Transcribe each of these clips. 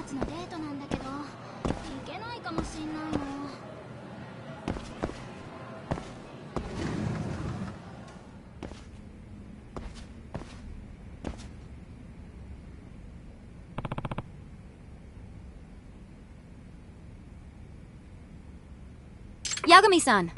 ちのデートなんだけど、行けないかもしんないの。Yagami-san.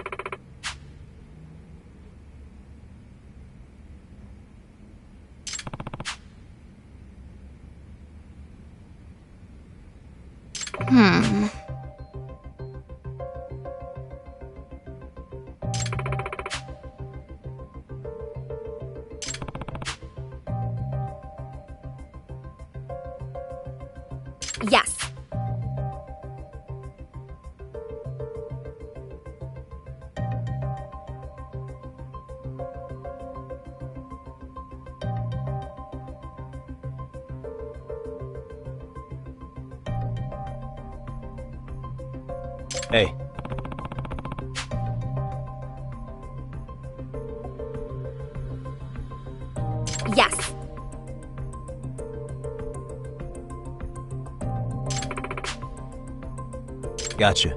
Yes. Hey. Yes. Gotcha.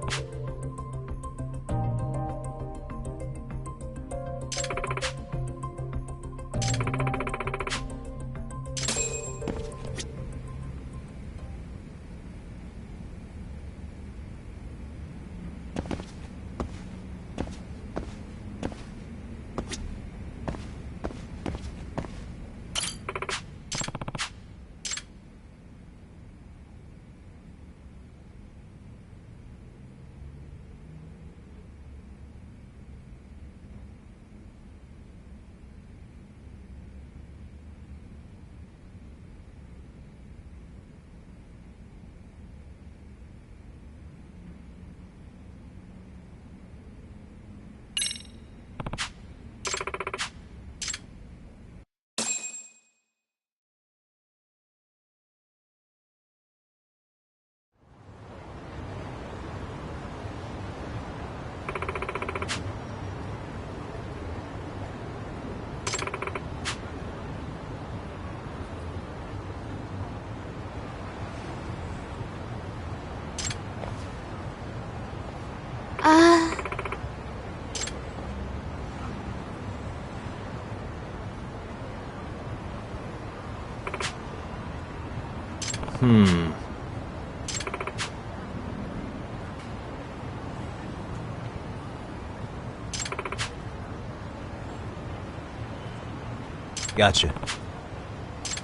Gotcha.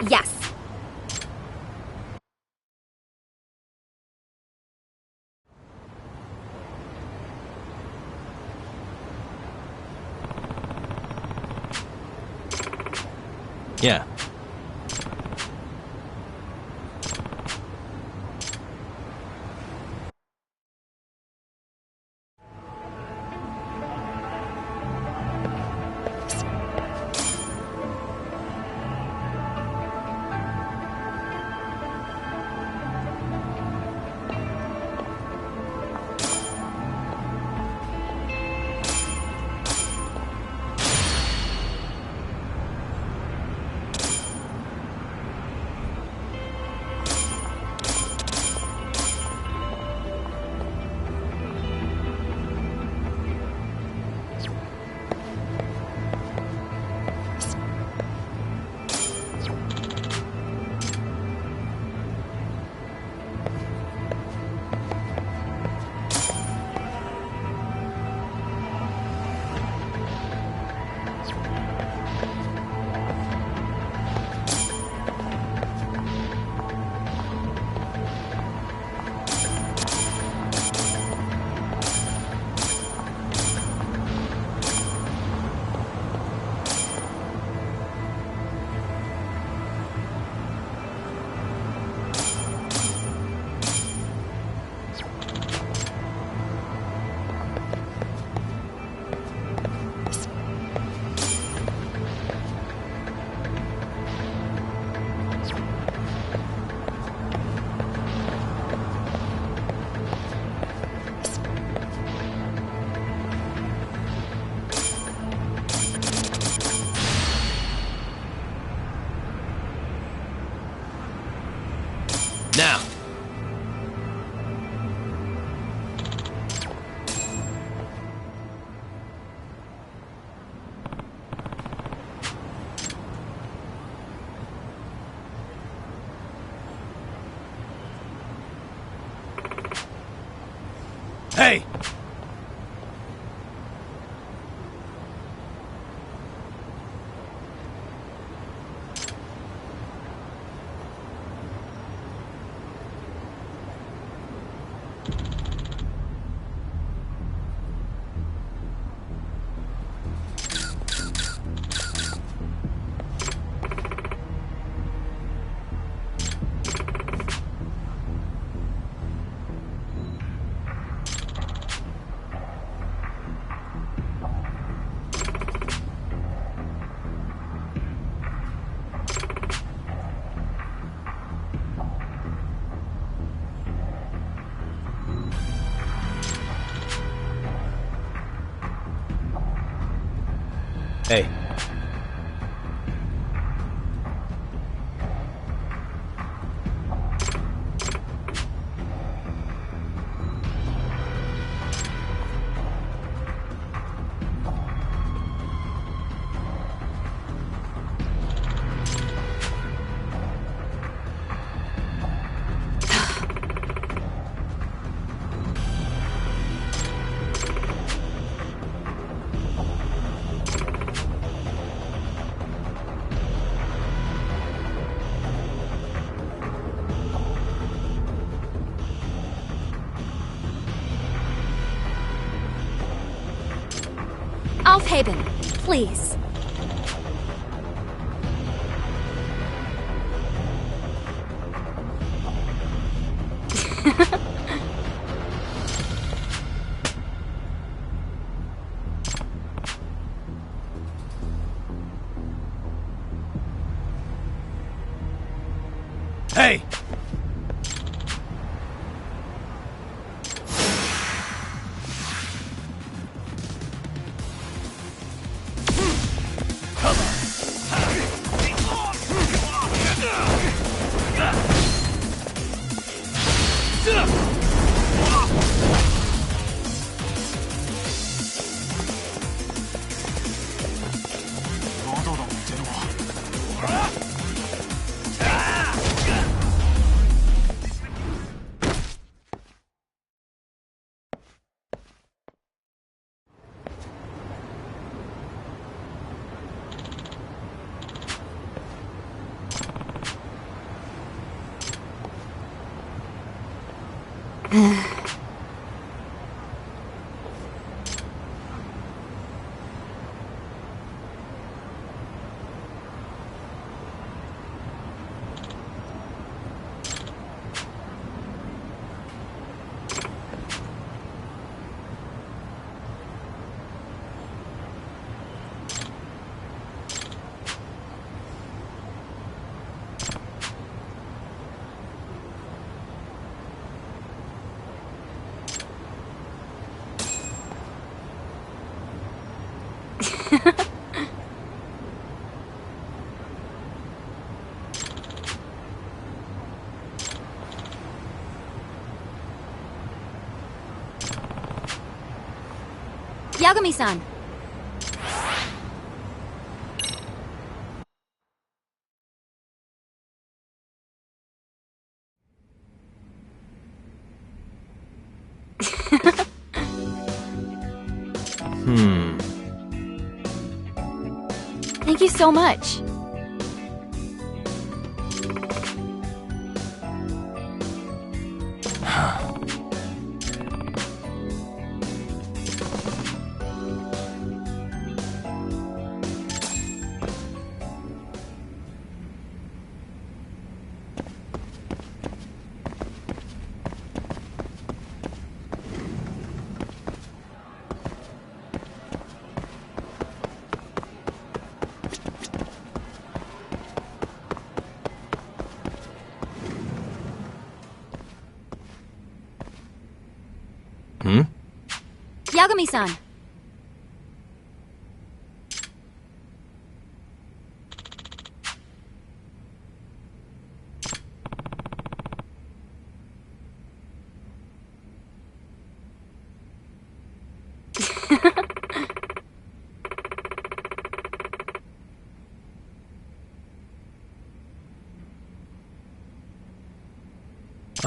Yes. Yeah. Now. Hey! Hey. Aufheben, please. Hey! Yagami-san. Thank you so much. Yagami-san.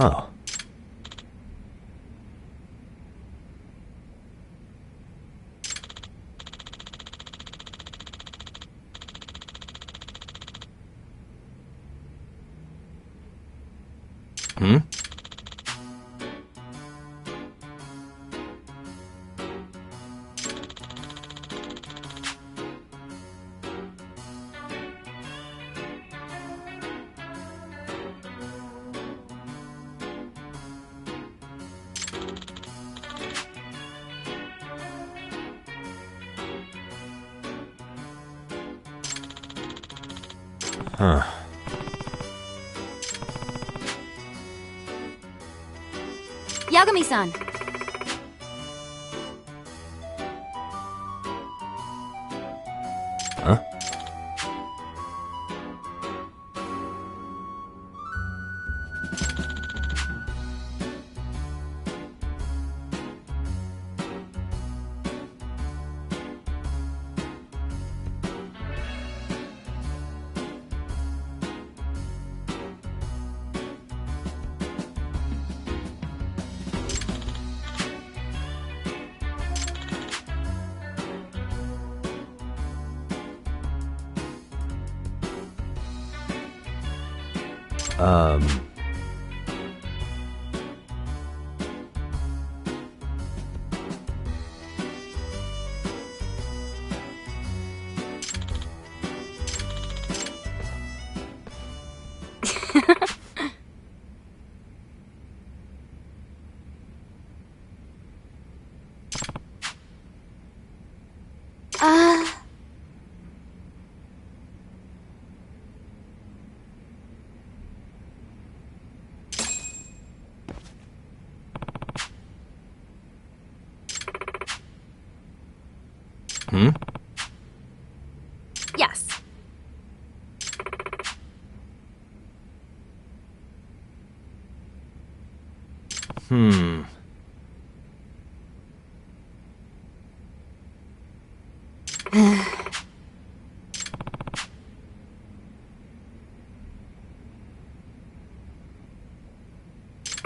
Oh. Hmm? Huh. Yagami-san. Huh? Um... Hmm? Yes. Hmm.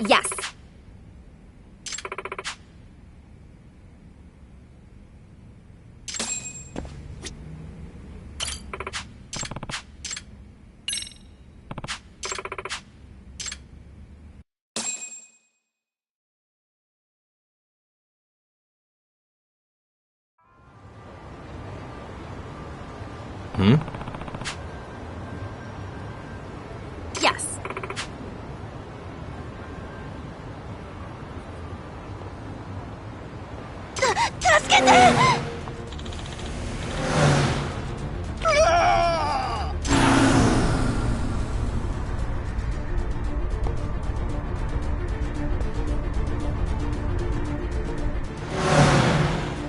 Yes. Hmm? Yes.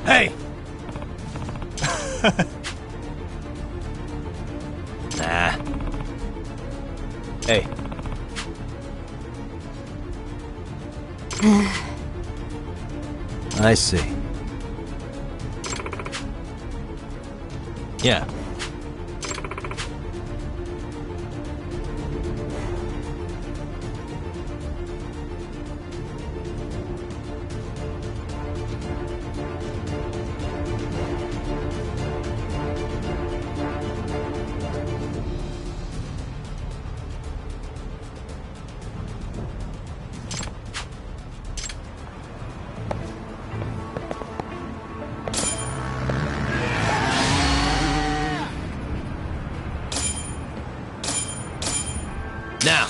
Hey! Nah. Hey. I see. Yeah. Now.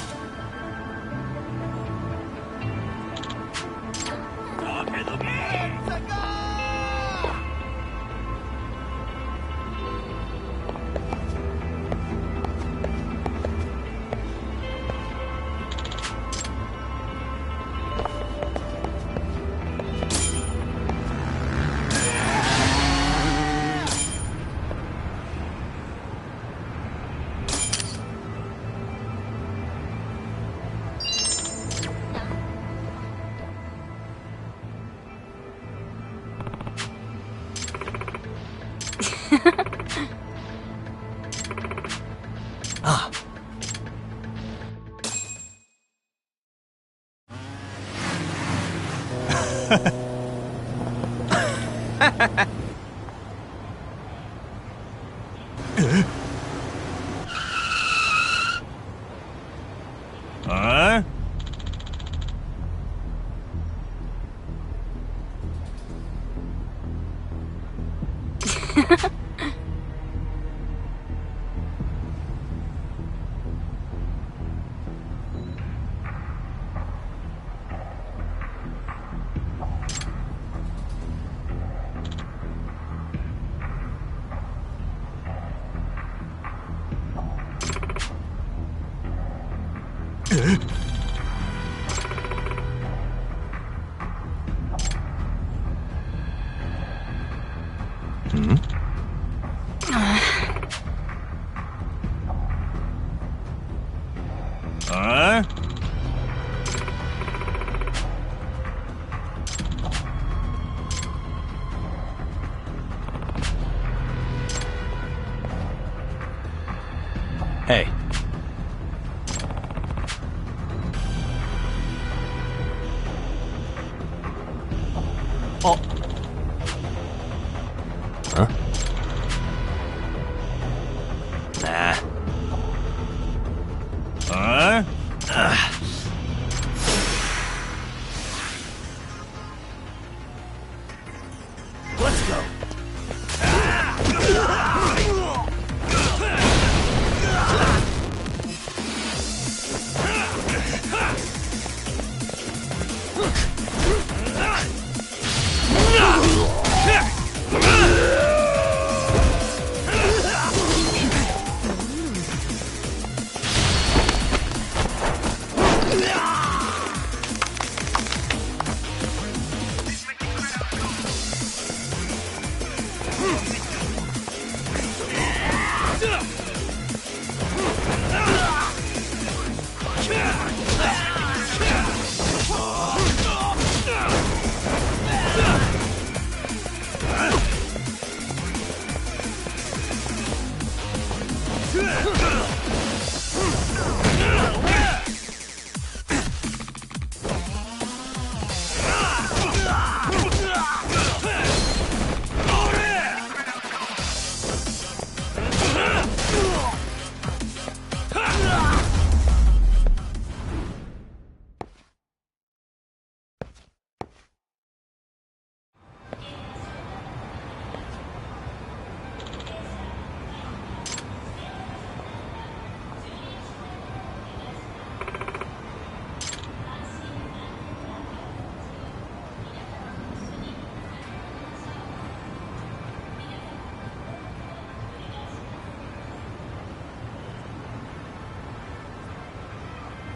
Ah. Huh? Hmm? Huh? Hey. Oh. Huh? Nah. Huh? Let's go.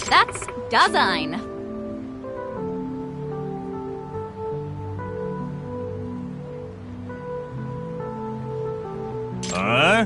That's Dasein. Huh?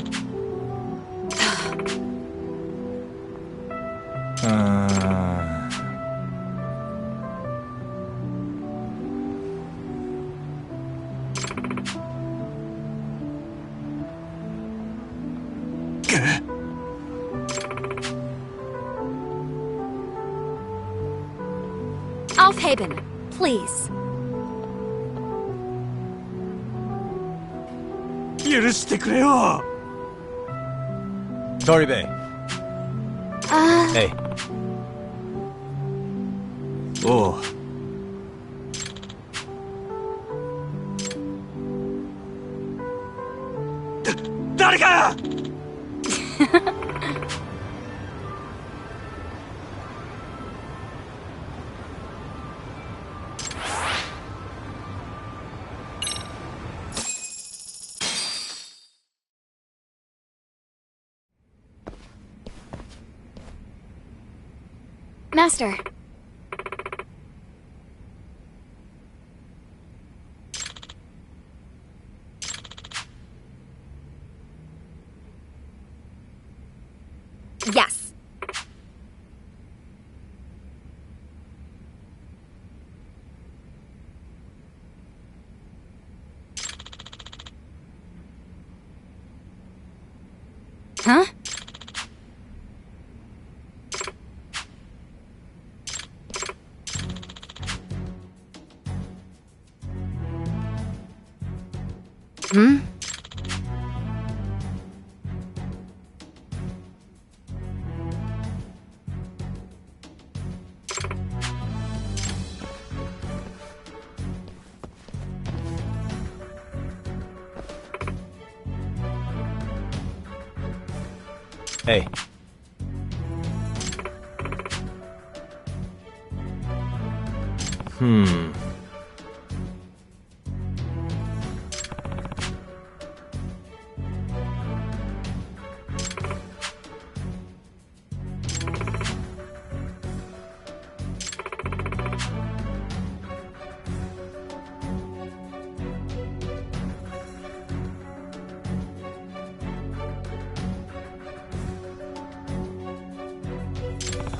Aufheben, please. 許してくれよ。Tori Bay. Hey. おう。誰かMaster. Yes. Huh? Hmm? Hey.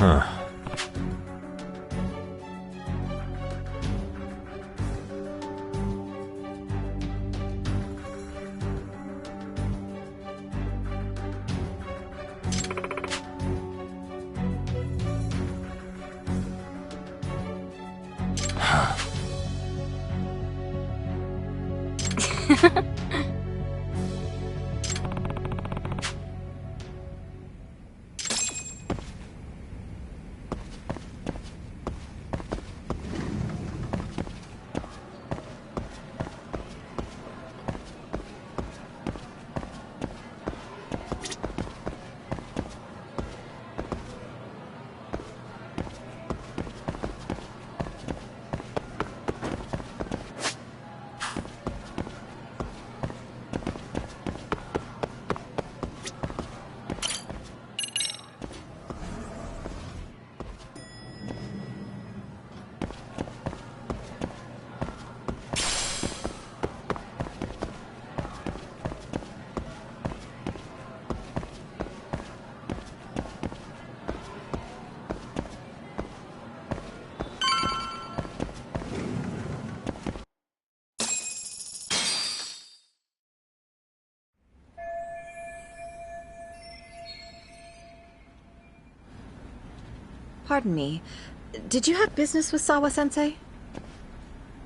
Huh. Pardon me. Did you have business with Sawa-sensei?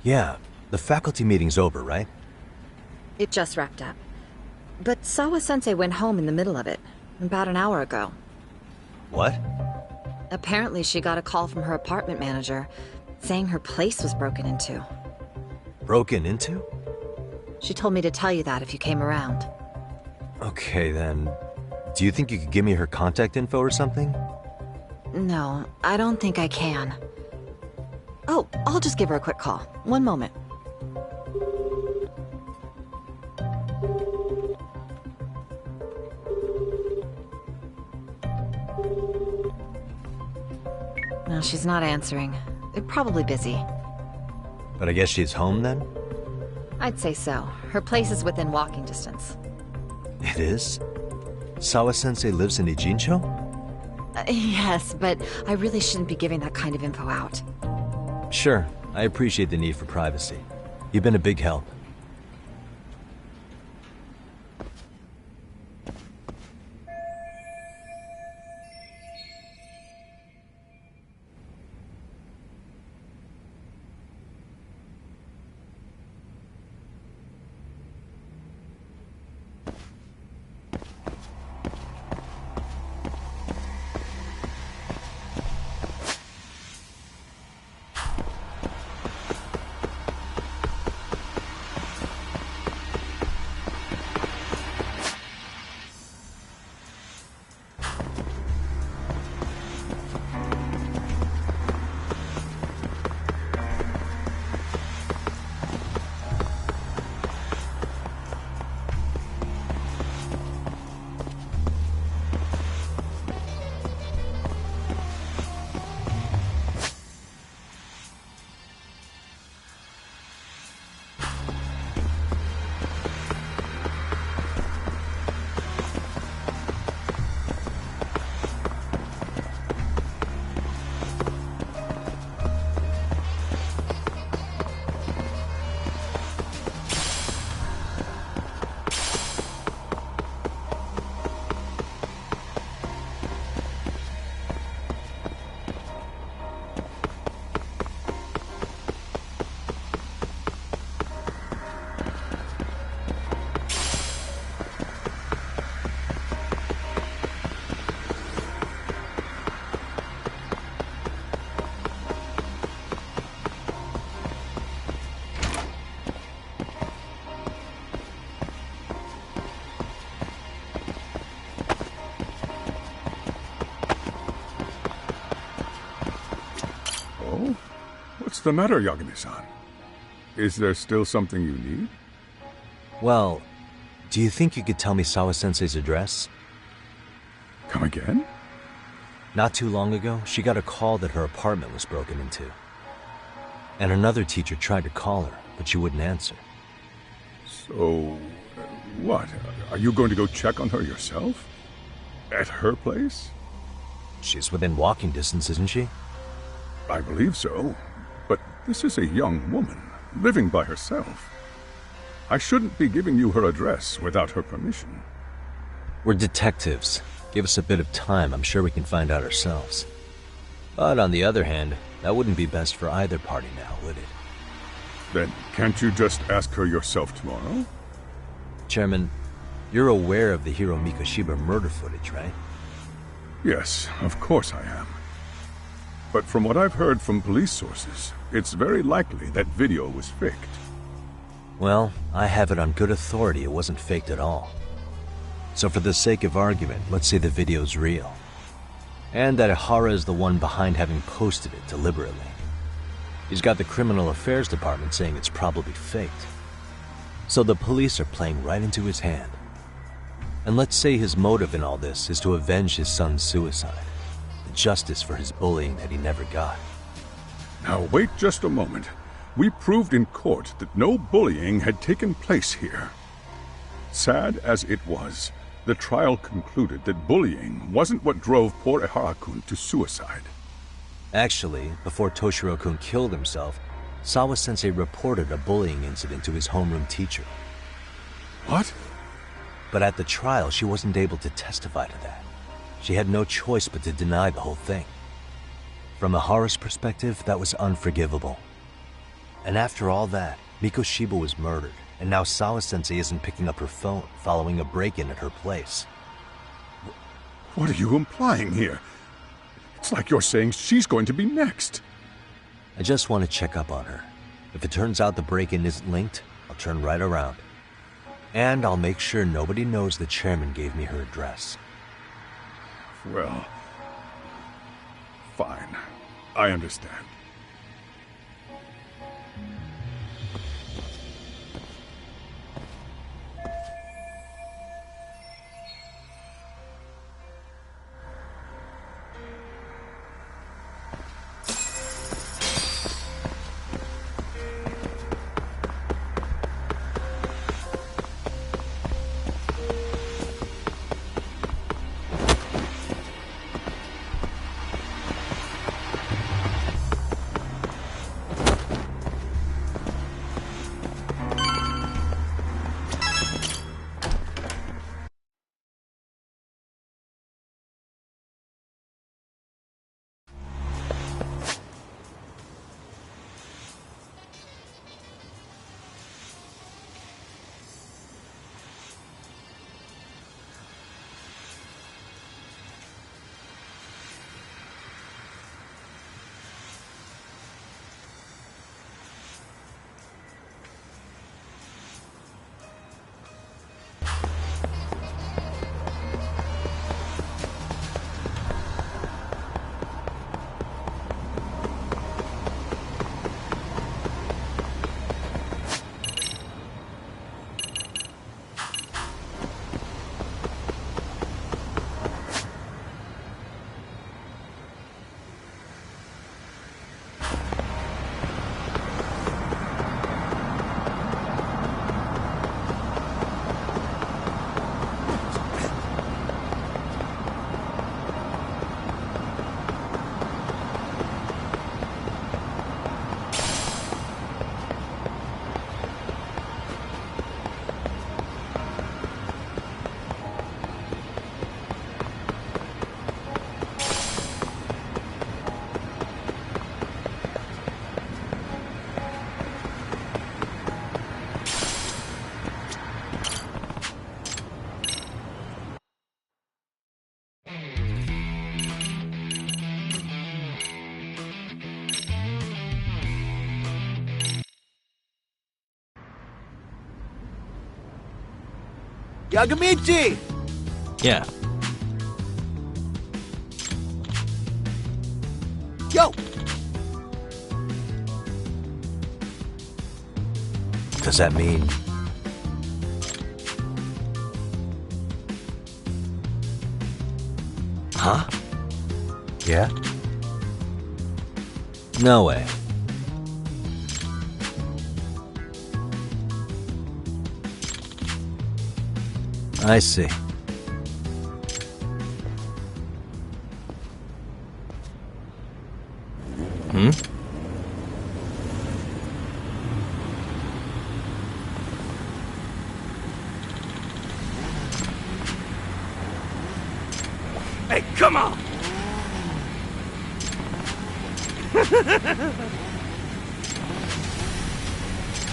Yeah, the faculty meeting's over, right? It just wrapped up. But Sawa-sensei went home in the middle of it, about an hour ago. What? Apparently she got a call from her apartment manager, saying her place was broken into. Broken into? She told me to tell you that if you came around. Okay, then. Do you think you could give me her contact info or something? No, I don't think I can. Oh, I'll just give her a quick call. One moment. No, she's not answering. They're probably busy. But I guess she's home then? I'd say so. Her place is within walking distance. It is? Sawa-sensei lives in Ijincho? Yes, but I really shouldn't be giving that kind of info out. Sure, I appreciate the need for privacy. You've been a big help. What's the matter, Yagami-san? Is there still something you need? Well, do you think you could tell me Sawa-sensei's address? Come again? Not too long ago, she got a call that her apartment was broken into. And another teacher tried to call her, but she wouldn't answer. So, what? Are you going to go check on her yourself? At her place? She's within walking distance, isn't she? I believe so. But this is a young woman, living by herself. I shouldn't be giving you her address without her permission. We're detectives. Give us a bit of time, I'm sure we can find out ourselves. But on the other hand, that wouldn't be best for either party now, would it? Then can't you just ask her yourself tomorrow? Chairman, you're aware of the Hiro Mikoshiba murder footage, right? Yes, of course I am. But from what I've heard from police sources, it's very likely that video was faked. Well, I have it on good authority it wasn't faked at all. So for the sake of argument, let's say the video's real. And that Ihara is the one behind having posted it deliberately. He's got the Criminal Affairs Department saying it's probably faked. So the police are playing right into his hand. And let's say his motive in all this is to avenge his son's suicide. Justice for his bullying that he never got. Now wait just a moment. We proved in court that no bullying had taken place here. Sad as it was, the trial concluded that bullying wasn't what drove poor Ihara-kun to suicide. Actually, before Toshiro-kun killed himself, Sawa-sensei reported a bullying incident to his homeroom teacher. What? But at the trial, she wasn't able to testify to that. She had no choice but to deny the whole thing. From Ihara's perspective, that was unforgivable. And after all that, Mikoshiba was murdered, and now Sawa-sensei isn't picking up her phone following a break-in at her place. What are you implying here? It's like you're saying she's going to be next. I just want to check up on her. If it turns out the break-in isn't linked, I'll turn right around. And I'll make sure nobody knows the chairman gave me her address. Well, fine. I understand. Yagamichi! Yeah. Yo! Does that mean... Huh? Yeah? No way. I see. Hmm? Hey, come on!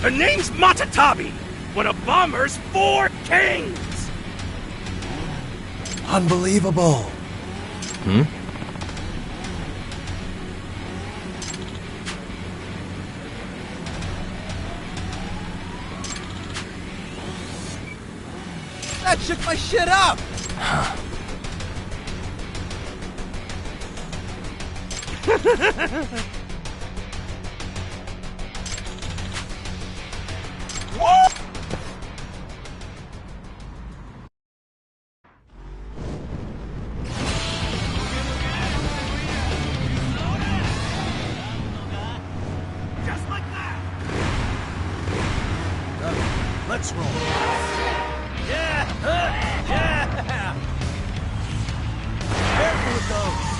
Her name's Matatabi, one of Bomber's 4 kings! Unbelievable. Hmm? That shook my shit up! What? Just like that! Let's roll. Yeah! Yeah! Careful with those!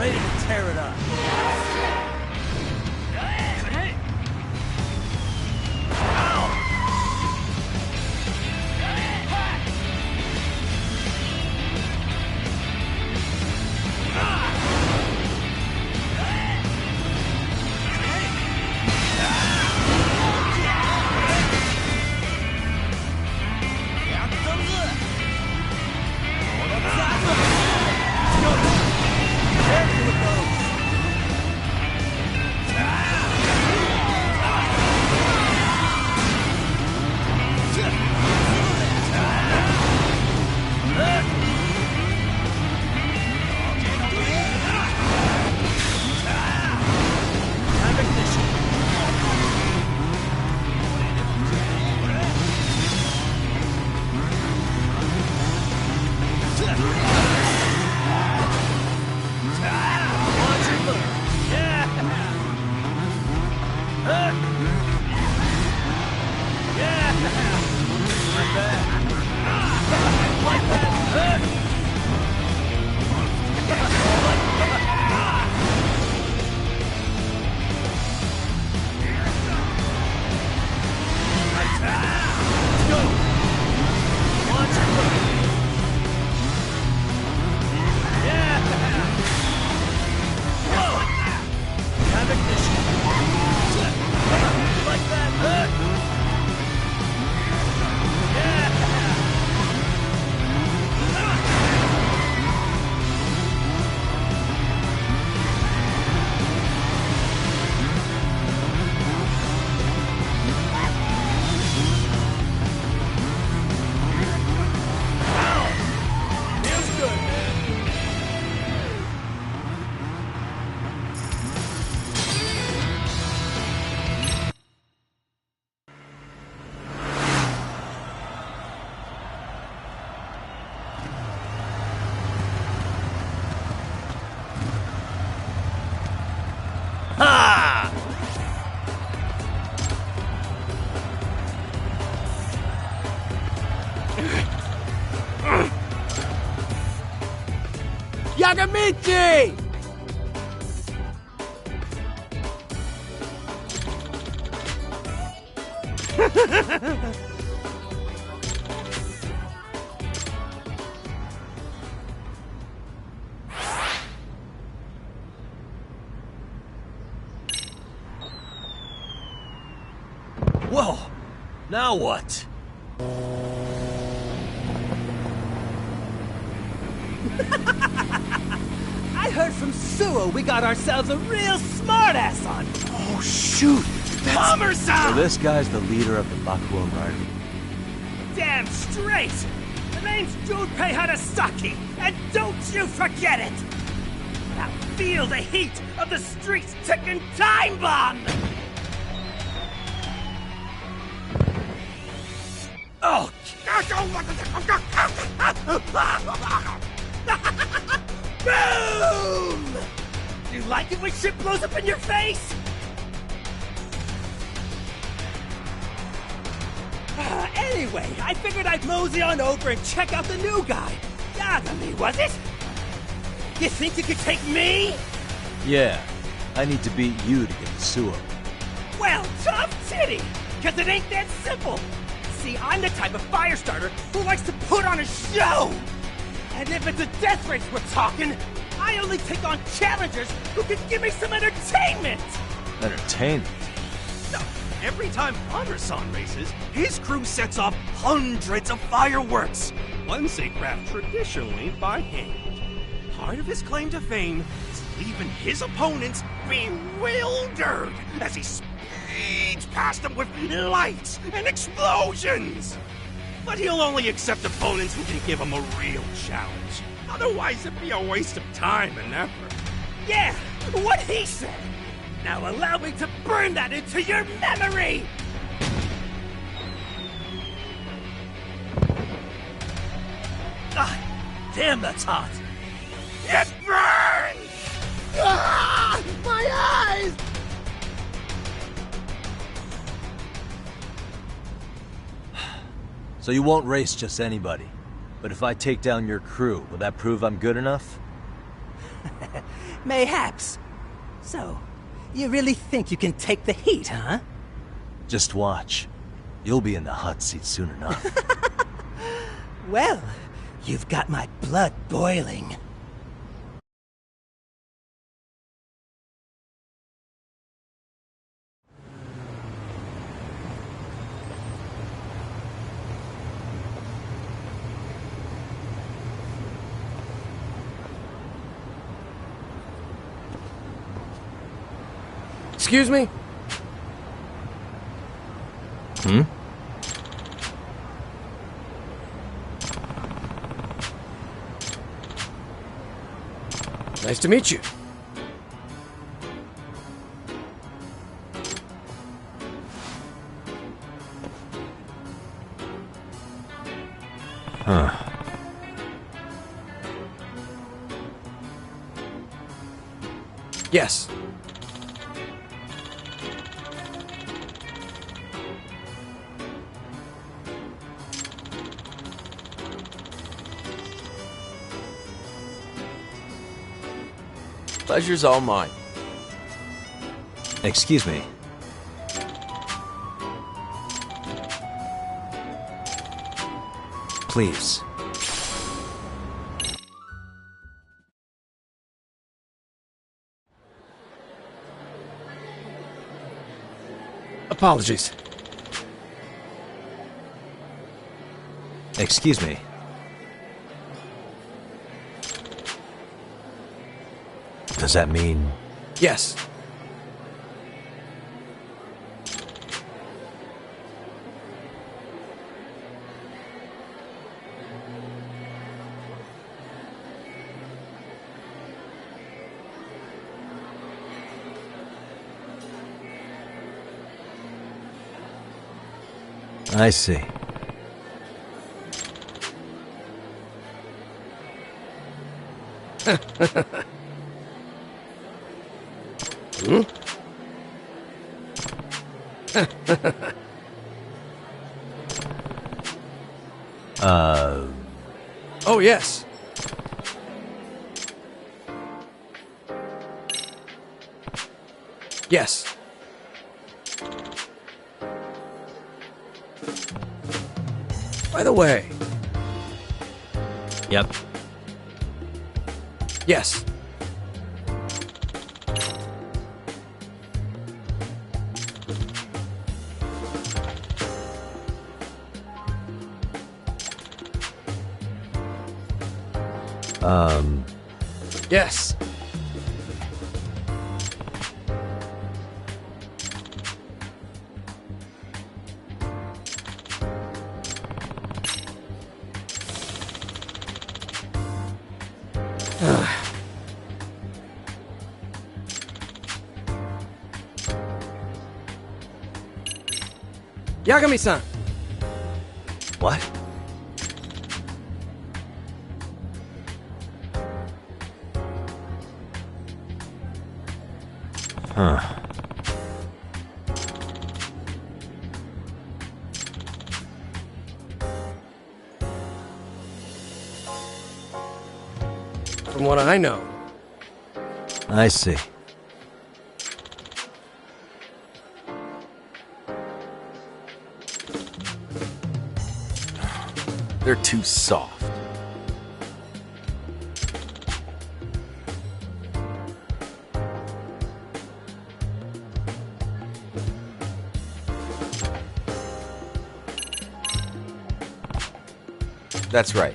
Ready to tear it up. amici! Whoa! Now what? I heard from Suo we got ourselves a real smartass on. Oh, shoot! Bomber-san! So this guy's the leader of the Bakuon Army. Damn straight! The name's Junpei Hanasaki, and don't you forget it! Now feel the heat of the streets ticking time bomb! Oh! Boom! You like it when shit blows up in your face? Anyway, I figured I'd mosey on over and check out the new guy. Yagami, was it? You think you could take me? Yeah, I need to beat you to get to Suo. Well, tough titty! Cause it ain't that simple! See, I'm the type of fire starter who likes to put on a show! And if it's a death race we're talking, I only take on challengers who can give me some entertainment! Entertainment? No, every time Bomber-san races, his crew sets off hundreds of fireworks! Ones they craft traditionally by hand. Part of his claim to fame is leaving his opponents bewildered as he speeds past them with lights and explosions! But he'll only accept opponents who can give him a real challenge. Otherwise, it'd be a waste of time and effort. Yeah, what he said! Now allow me to burn that into your memory! Ah, damn, that's hot! It burns! Ah, my eyes! So you won't race just anybody. But if I take down your crew, will that prove I'm good enough? Mayhaps. So, you really think you can take the heat, huh? Just watch. You'll be in the hot seat soon enough. Well, you've got my blood boiling. Excuse me? Hmm? Nice to meet you. Huh. Yes. Pleasure's all mine. Excuse me. Please. Apologies. Excuse me. Does that mean... Yes. I see. Hmm? Oh, yes. Yes. By the way. Yep. Yes. Yes. Yagami-san. What? Huh. From what I know. I see. They're too soft. That's right.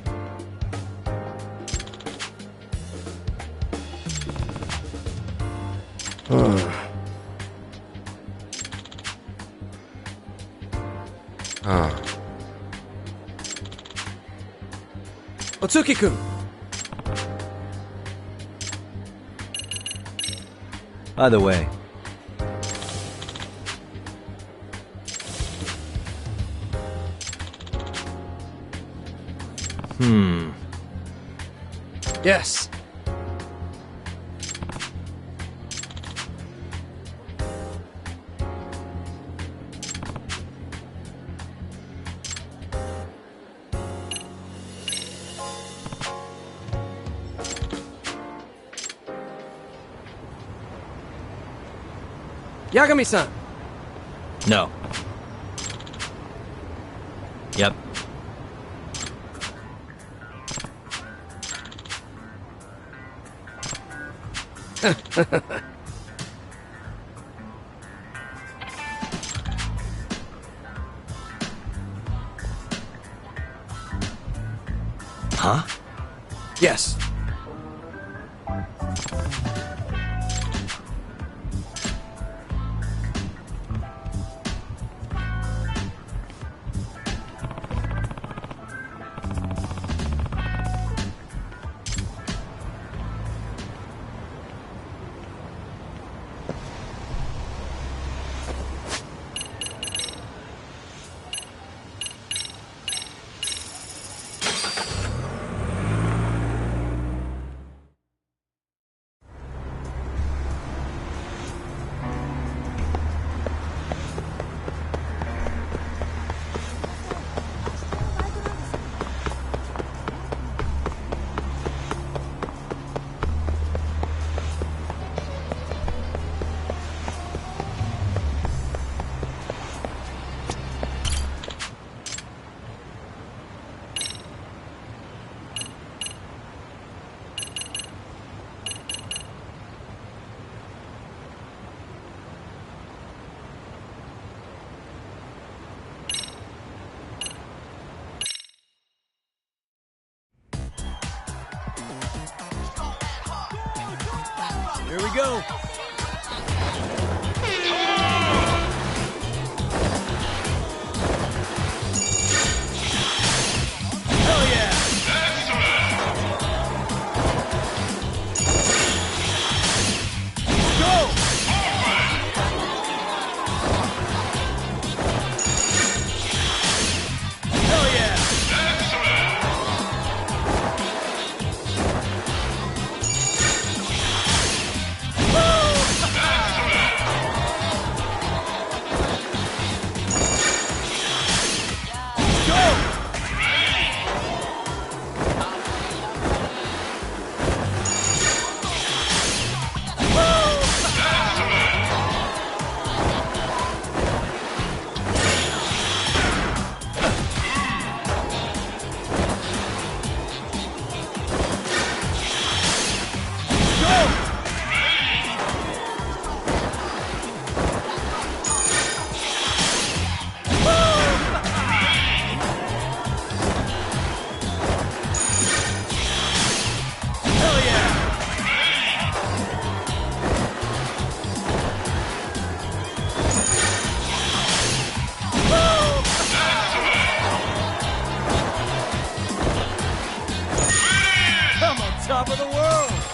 Otsuki-kun. By the way, Yes. Yagami-san. no. Yep. Huh? Yes. Here we go. Hell yeah! Go! Hell yeah! Woo! top of the world!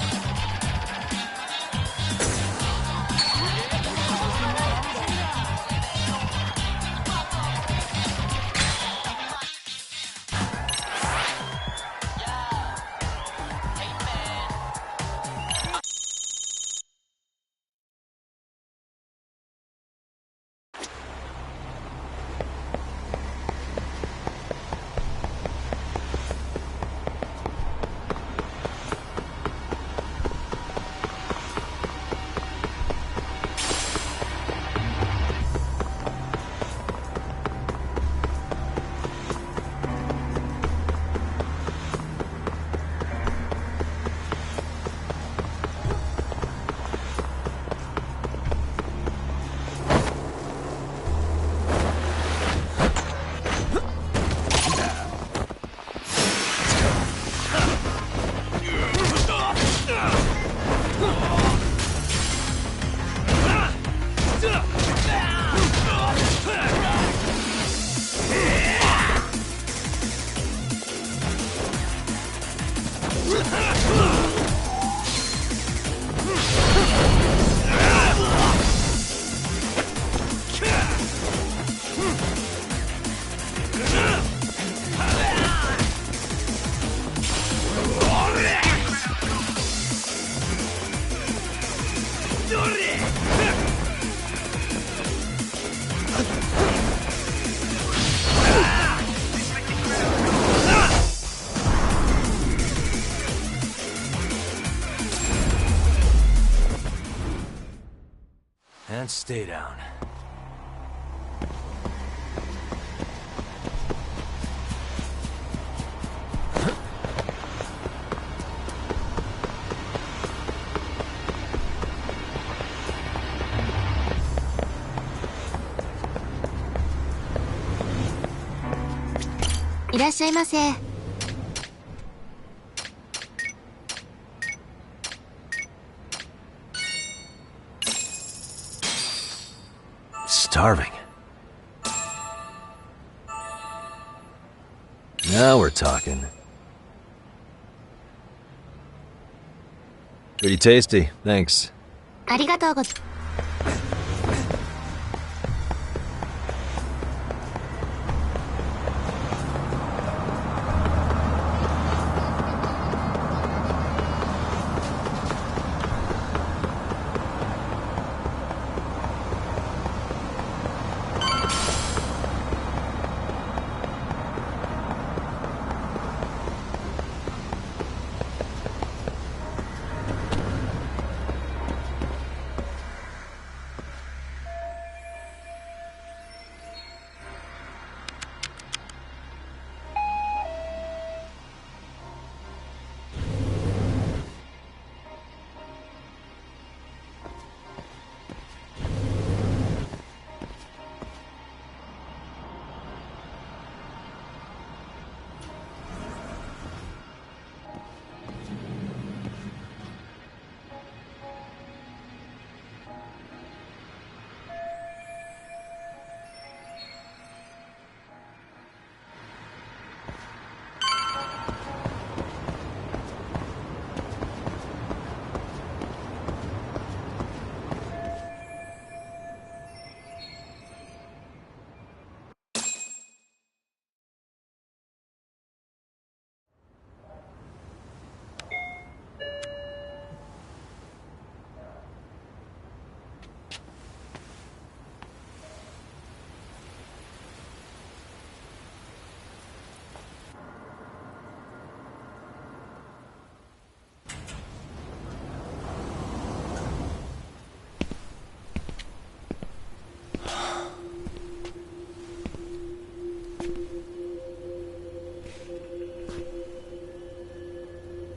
And stay down.いらっしゃいませ。Starving. Now we're talking. Pretty tasty, thanks. ありがとうござ。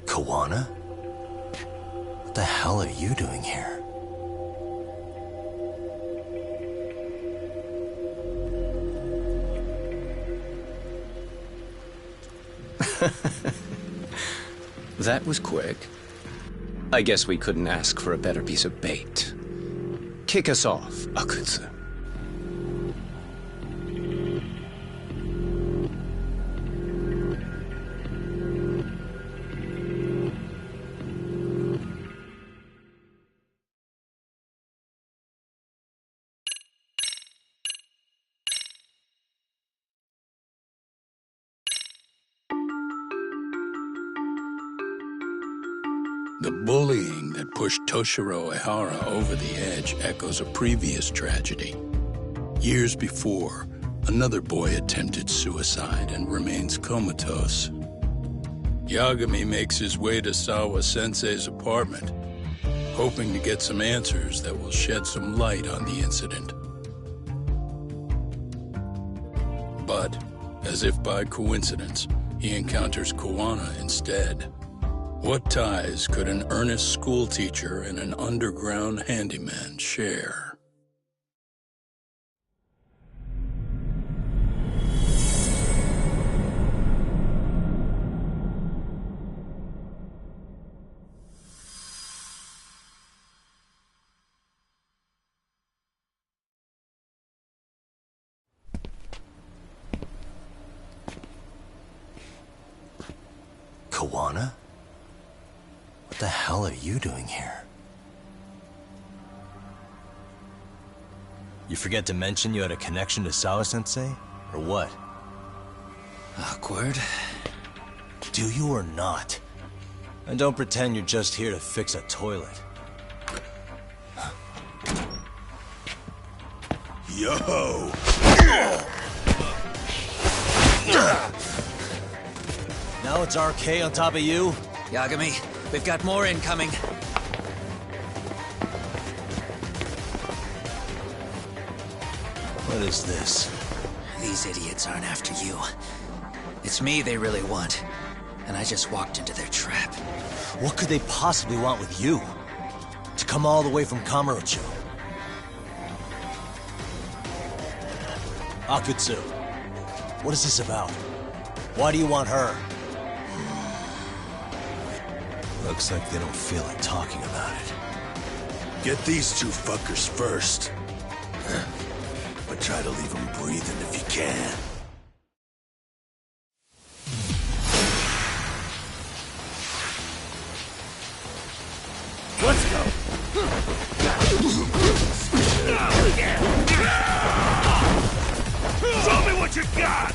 Kawana? What the hell are you doing here? That was quick. I guess we couldn't ask for a better piece of bait. Kick us off, Akutsu. The bullying that pushed Toshiro Ehara over the edge echoes a previous tragedy. Years before, another boy attempted suicide and remains comatose. Yagami makes his way to Sawa-sensei's apartment, hoping to get some answers that will shed some light on the incident. But, as if by coincidence, he encounters Kuwana instead. What ties could an earnest schoolteacher and an underground handyman share? Kuwana? What the hell are you doing here? You forget to mention you had a connection to Sawa-sensei? Or what? Awkward. Do you or not? And don't pretend you're just here to fix a toilet. Yo! Now it's RK on top of you? Yagami, we've got more incoming. What is this? These idiots aren't after you. It's me they really want. And I just walked into their trap. What could they possibly want with you? To come all the way from Kamurocho? Akutsu, what is this about? Why do you want her? Looks like they don't feel like talking about it. Get these two fuckers first. But try to leave them breathing if you can. Let's go! Show me what you got!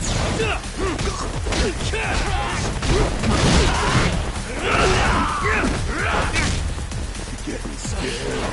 Getting scared.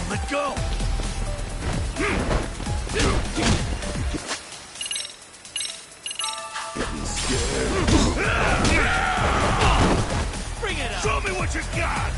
Let go! Getting scared. Bring it up! Show me what you got!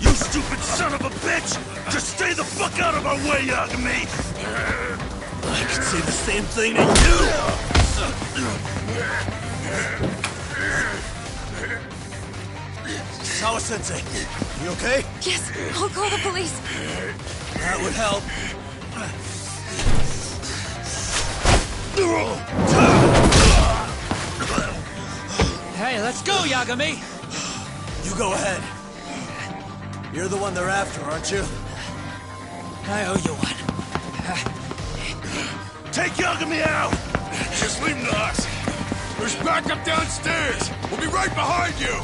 You stupid son of a bitch! Just stay the fuck out of our way, Yagami! I could say the same thing to you! Sawa-sensei, you okay? Yes, I'll call the police. That would help. Hey, let's go, Yagami! You go ahead. You're the one they're after, aren't you? I owe you one. Take Yagami out! Just leave him to us. There's backup downstairs. We'll be right behind you.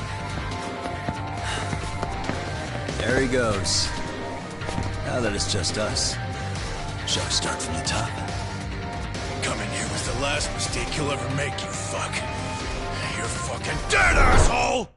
There he goes. Now that it's just us, shall we start from the top? Coming here was the last mistake you'll ever make, you fuck. You're fucking dead, asshole!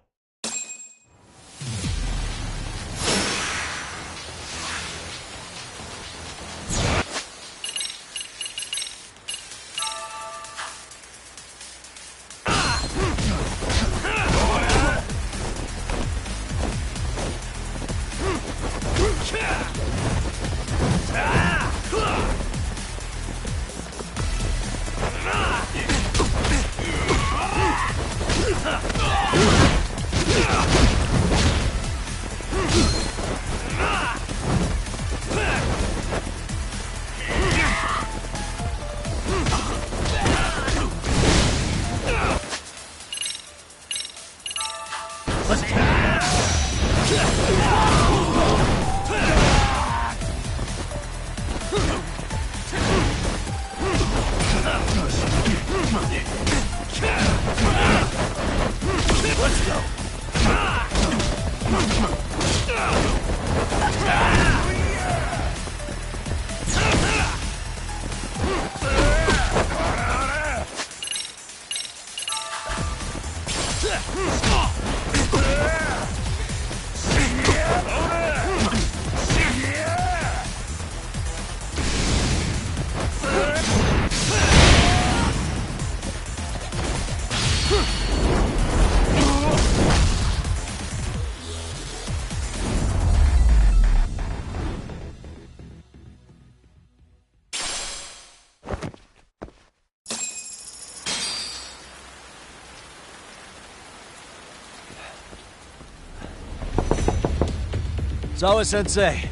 Sawa-sensei.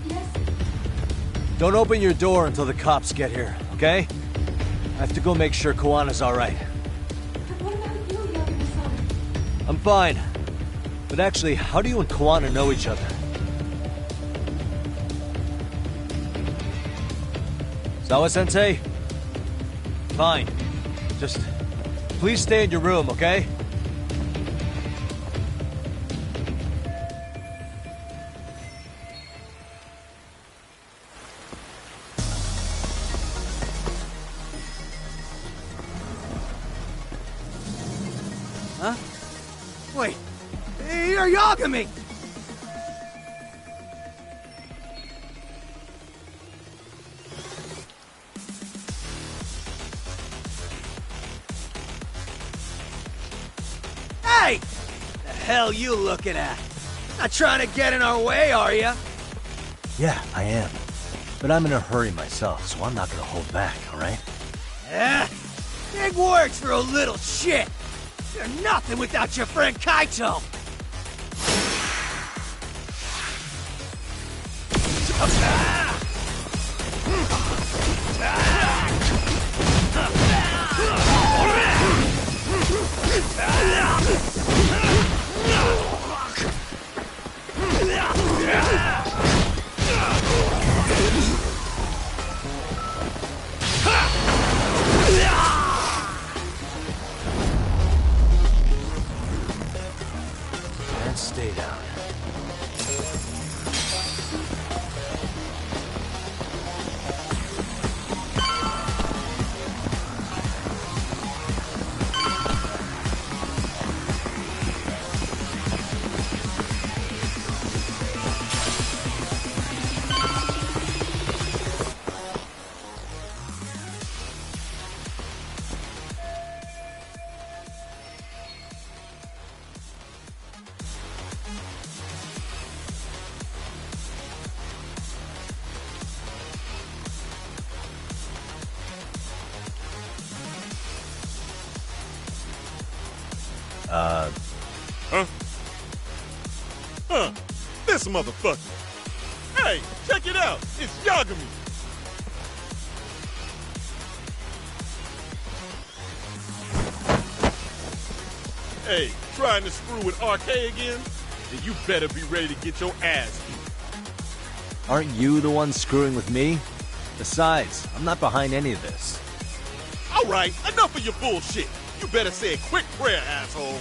Yes? Don't open your door until the cops get here, okay? I have to go make sure Koana's alright. But what about you, Yagami-san? I'm fine. But actually, how do you and Koana know each other? Sawa-sensei? Fine. Just please stay in your room, okay? Huh? Wait, you're Yagami! hell you looking at? Not trying to get in our way, are ya? Yeah, I am. But I'm in a hurry myself, so I'm not gonna hold back, alright? Yeah? Big words for a little shit. You're nothing without your friend Kaito. And stay down. This motherfucker. Hey, check it out. It's Yagami. Hey, trying to screw with RK again? Then you better be ready to get your ass beat. Aren't you the one screwing with me? Besides, I'm not behind any of this. All right, enough of your bullshit. You better say a quick prayer, asshole.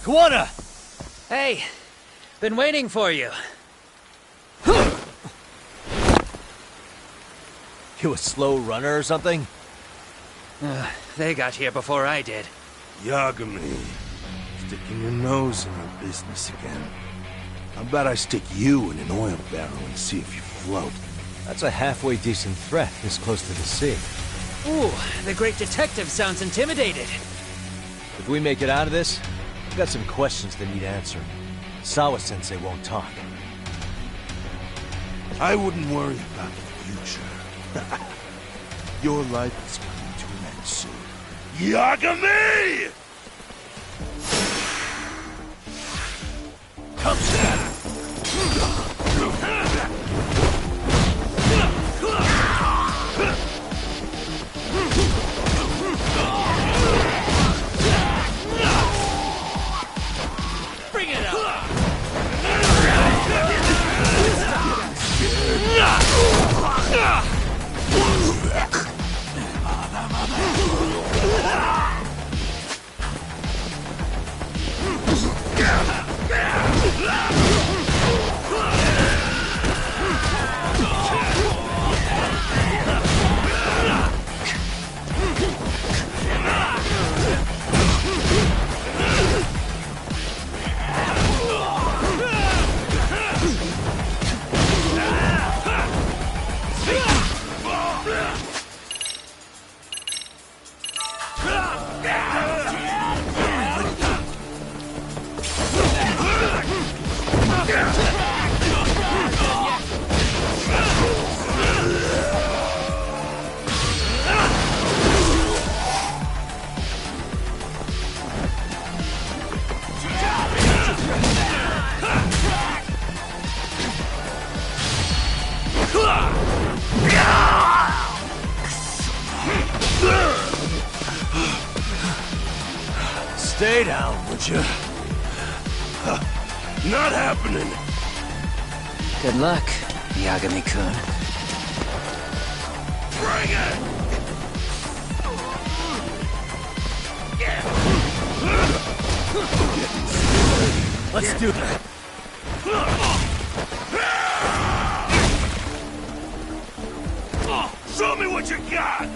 Kuwana! Hey, been waiting for you. You a slow runner or something? They got here before I did. Yagami, sticking your nose in your business again. How about I stick you in an oil barrel and see if you float? That's a halfway decent threat, this close to the sea. Ooh, the great detective sounds intimidated. If we make it out of this, I've got some questions that need answering. Sawa-sensei won't talk. I wouldn't worry about the future. Your life is coming to an end soon. Yagami! Come down! Bring it up! Yeah! Stay down, would you? Not happening. Good luck, Yagami-kun. Bring it! Let's do that. Show me what you got!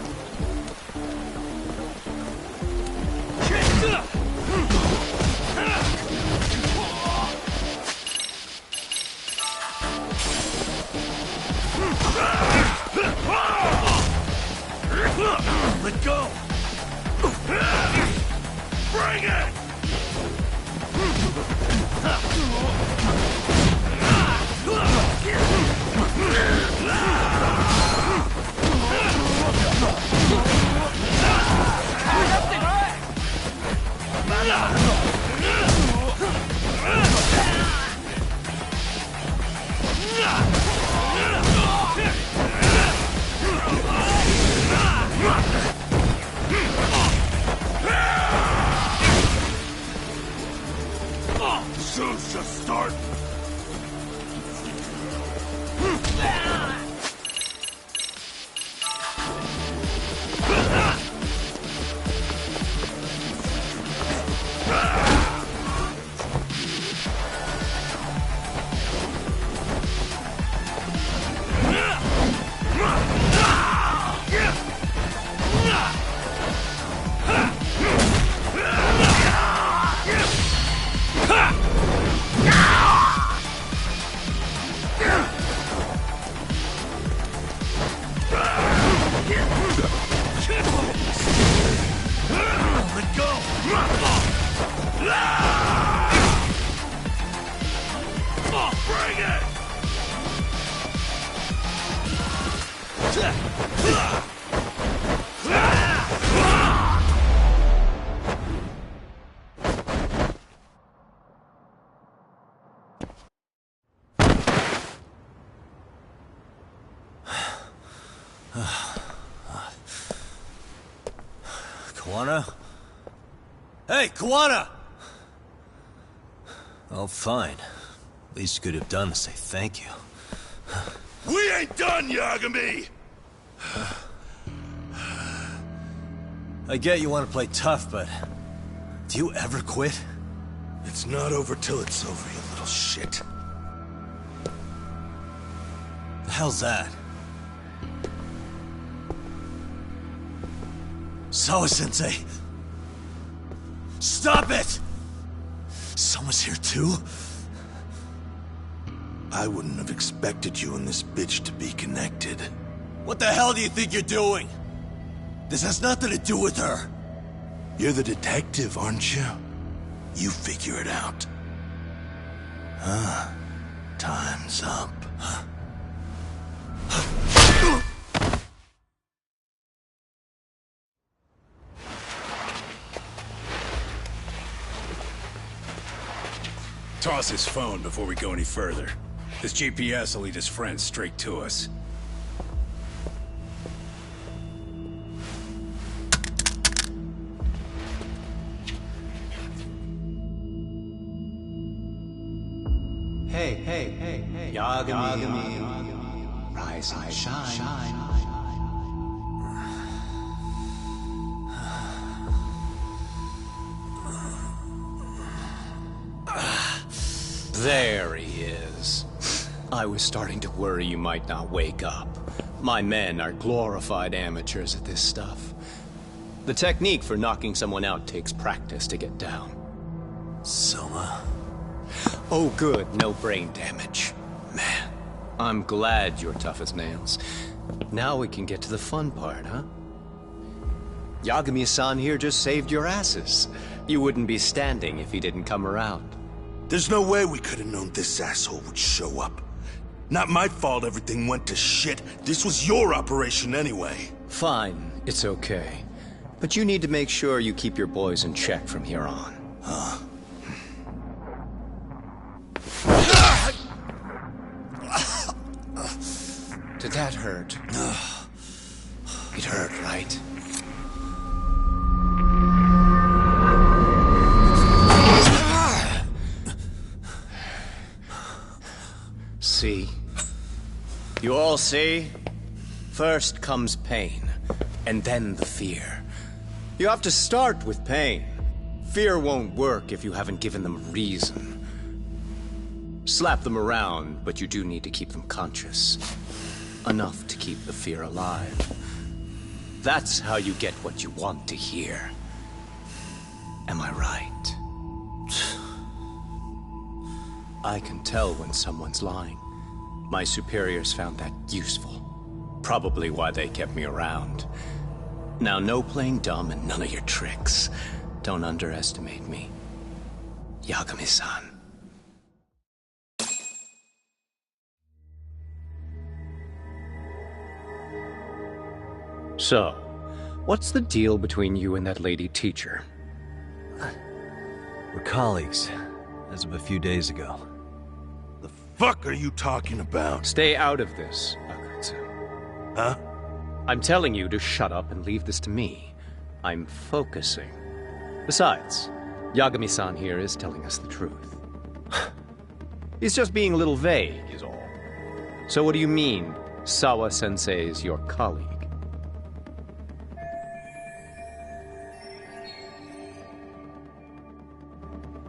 Let go! Bring it! Soon's just start. Let go! Bring it! Kuwana? Hey, Kuwana! Oh, fine. Least you could have done to say thank you. We ain't done, Yagami! I get you want to play tough, but... do you ever quit? It's not over till it's over, you little shit. The hell's that? Sawa-sensei! Stop it! Someone's here too? I wouldn't have expected you and this bitch to be connected. What the hell do you think you're doing? This has nothing to do with her. You're the detective, aren't you? You figure it out. Huh? Time's up. Toss his phone before we go any further. This GPS will lead his friends straight to us. Hey, Yagami. Rise and shine. There he is. I was starting to worry you might not wake up. My men are glorified amateurs at this stuff. The technique for knocking someone out takes practice to get down. Soma? Oh good, no brain damage. Man, I'm glad you're tough as nails. Now we can get to the fun part, huh? Yagami-san here just saved your asses. You wouldn't be standing if he didn't come around. There's no way we could have known this asshole would show up. Not my fault everything went to shit. This was your operation anyway. Fine, it's okay. But you need to make sure you keep your boys in check from here on. Huh? Did that hurt? It hurt, right? See? You all see? First comes pain, and then the fear. You have to start with pain. Fear won't work if you haven't given them a reason. Slap them around, but you do need to keep them conscious. Enough to keep the fear alive. That's how you get what you want to hear. Am I right? I can tell when someone's lying. My superiors found that useful. Probably why they kept me around. Now, no playing dumb and none of your tricks. Don't underestimate me. Yagami-san. So, what's the deal between you and that lady teacher? We're colleagues, as of a few days ago. The fuck are you talking about? Stay out of this, Akutsu. Huh? I'm telling you to shut up and leave this to me. I'm focusing. Besides, Yagami-san here is telling us the truth. He's just being a little vague, is all. So what do you mean, Sawa-sensei is your colleague?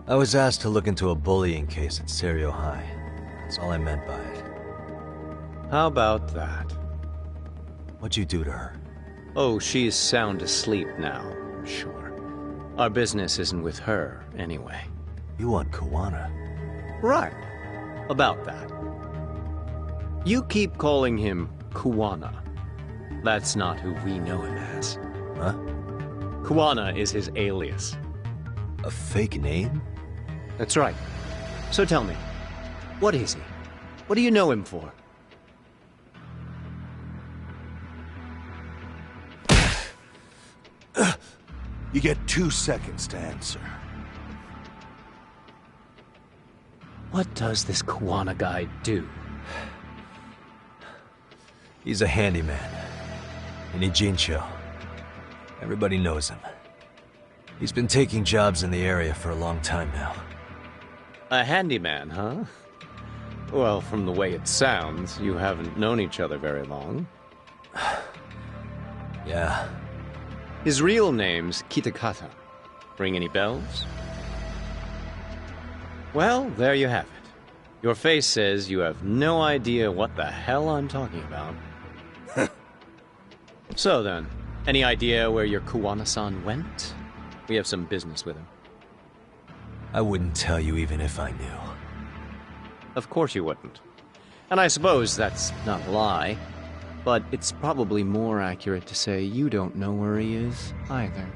I was asked to look into a bullying case at Seiryo High. That's all I meant by it. How about that? What'd you do to her? Oh, she's sound asleep now, I'm sure. Our business isn't with her, anyway. You want Kuwana? Right. About that. You keep calling him Kuwana. That's not who we know him as. Huh? Kuwana is his alias. A fake name? That's right. So tell me, what is he? What do you know him for? You get 2 seconds to answer. What does this Kuwana guy do? He's a handyman. In Ijincho. Everybody knows him. He's been taking jobs in the area for a long time now. A handyman, huh? Well, from the way it sounds, you haven't known each other very long. Yeah. His real name's Kitakata. Ring any bells? Well, there you have it. Your face says you have no idea what the hell I'm talking about. So then, any idea where your Kuwana-san went? We have some business with him. I wouldn't tell you even if I knew. Of course you wouldn't. And I suppose that's not a lie. But it's probably more accurate to say you don't know where he is, either.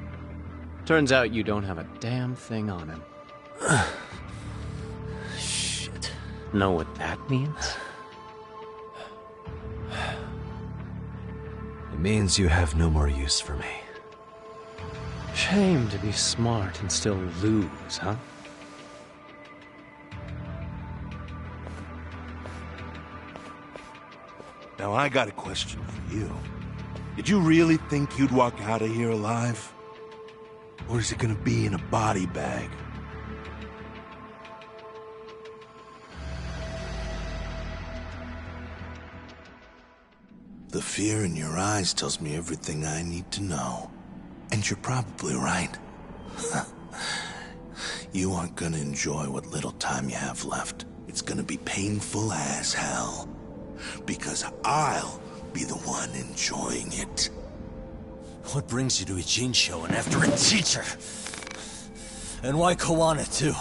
Turns out you don't have a damn thing on him. Shit. Know what that means? It means you have no more use for me. Shame to be smart and still lose, huh? Now I got a question for you. Did you really think you'd walk out of here alive? Or is it gonna be in a body bag? The fear in your eyes tells me everything I need to know. And you're probably right. You aren't gonna enjoy what little time you have left. It's gonna be painful as hell. Because I'll be the one enjoying it. What brings you to Ijincho and after a teacher? And why Kuwana, too?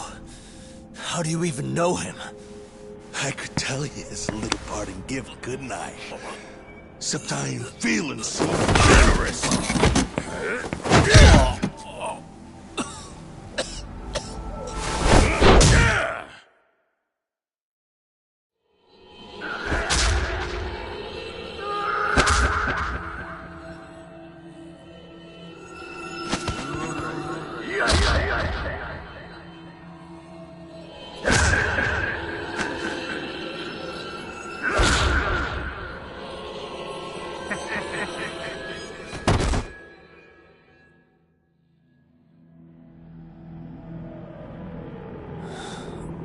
How do you even know him? I could tell you as a little parting gift, couldn't I? Except I ain't feeling so generous.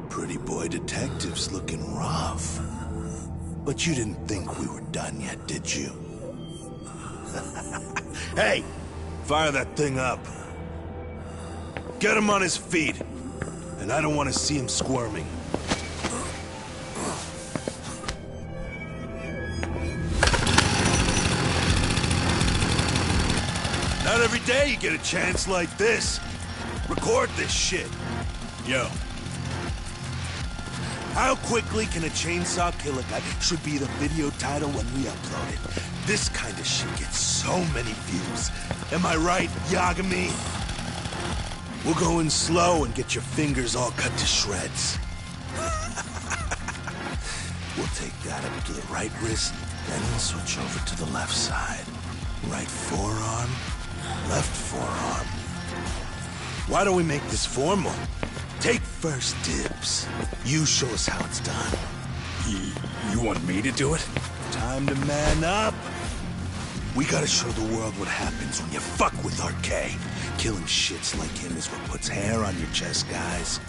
Pretty boy detectives looking rough. But you didn't think we were done yet, did you? Hey! Fire that thing up. Get him on his feet. And I don't want to see him squirming. Not every day you get a chance like this. Record this shit. Yo. How quickly can a chainsaw kill a guy should be the video title when we upload it. This kind of shit gets so many views. Am I right, Yagami? We'll go in slow and get your fingers all cut to shreds. We'll take that up to the right wrist, then we'll switch over to the left side. Right forearm, left forearm. Why don't we make this formal? Take first dibs. You show us how it's done. You want me to do it? Time to man up. We gotta show the world what happens when you fuck with RK. Killing shits like him is what puts hair on your chest, guys.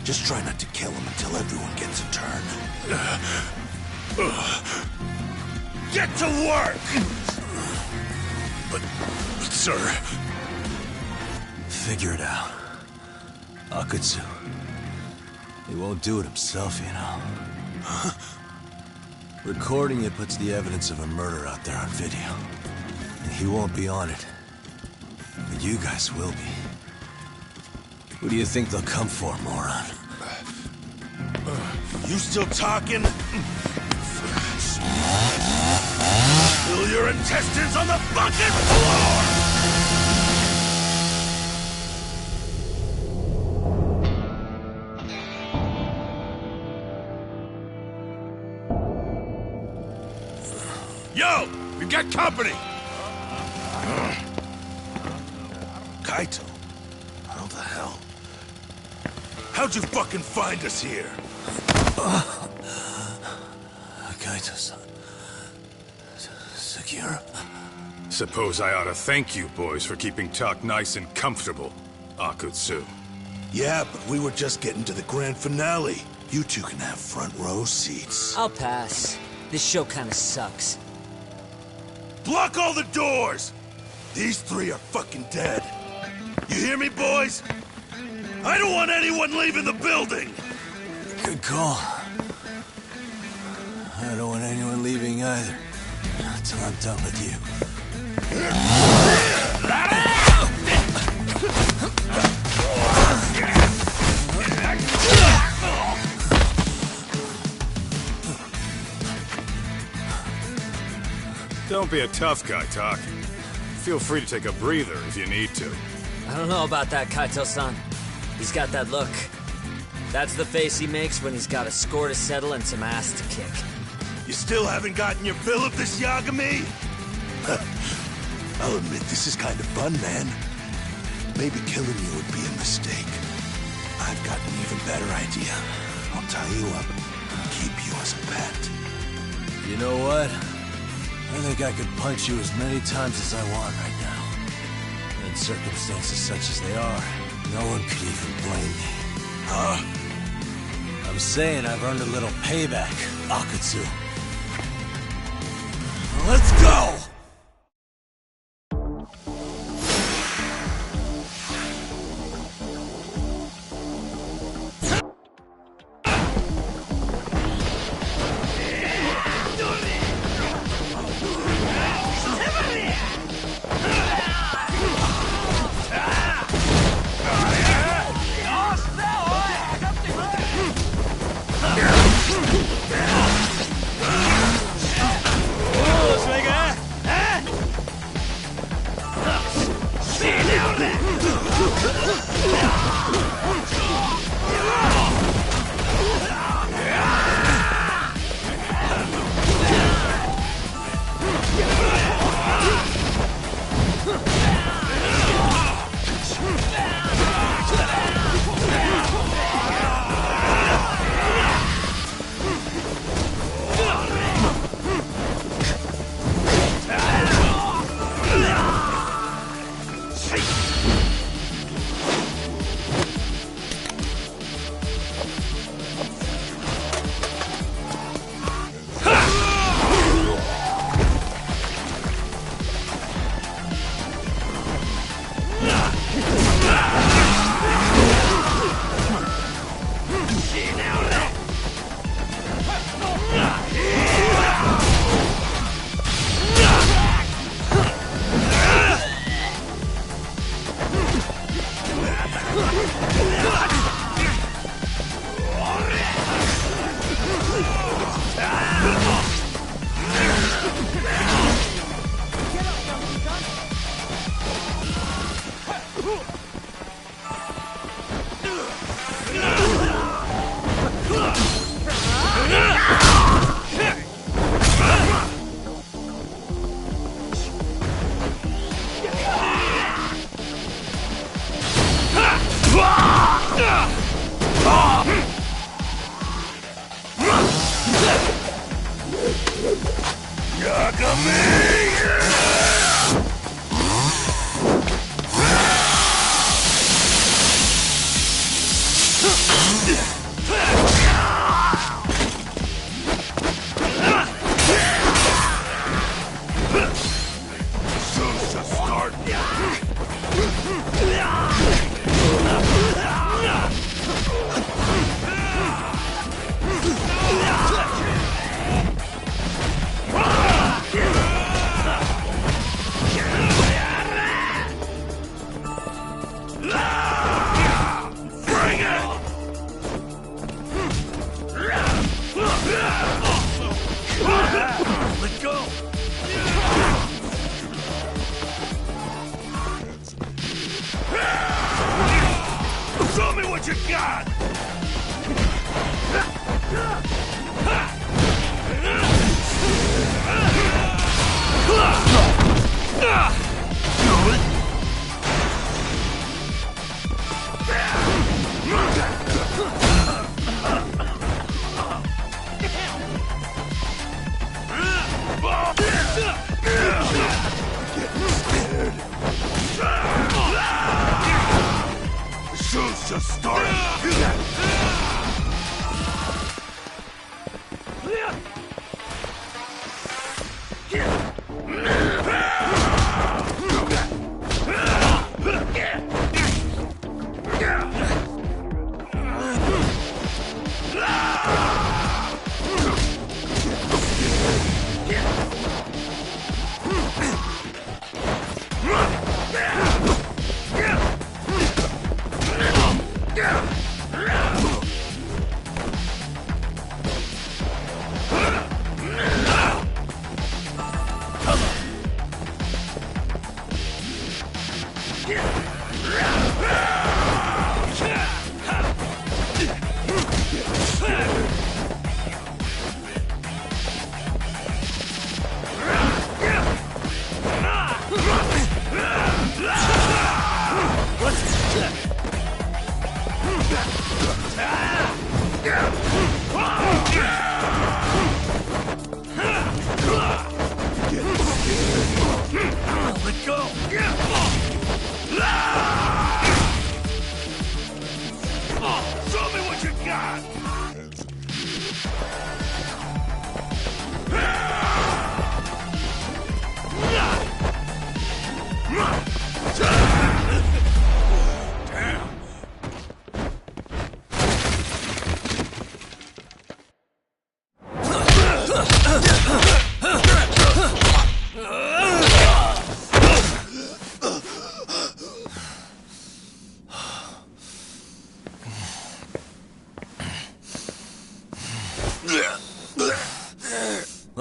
Just try not to kill him until everyone gets a turn. Get to work! But sir... Figure it out. Akutsu. He won't do it himself, you know. Recording it puts the evidence of a murder out there on video. And he won't be on it. But you guys will be. Who do you think they'll come for, moron? You still talking? Spill your intestines on the fucking floor! Yo! We've got company! Kaito? How the hell? How'd you fucking find us here? Kaito-san. Sekiro. Suppose I ought to thank you boys for keeping talk nice and comfortable, Akutsu. Yeah, but we were just getting to the grand finale. You two can have front row seats. I'll pass. This show kinda sucks. Block all the doors! These three are fucking dead. You hear me, boys? I don't want anyone leaving the building! Good call. I don't want anyone leaving either. Until I'm done with you. Don't be a tough guy, Tak. Feel free to take a breather if you need to. I don't know about that, Kaito-san. He's got that look. That's the face he makes when he's got a score to settle and some ass to kick. You still haven't gotten your fill of this, Yagami? I'll admit, this is kind of fun, man. Maybe killing you would be a mistake. I've got an even better idea. I'll tie you up and keep you as a pet. You know what? I think I could punch you as many times as I want right now. In circumstances such as they are, no one could even blame me. Huh? I'm saying I've earned a little payback, Akutsu. Let's go!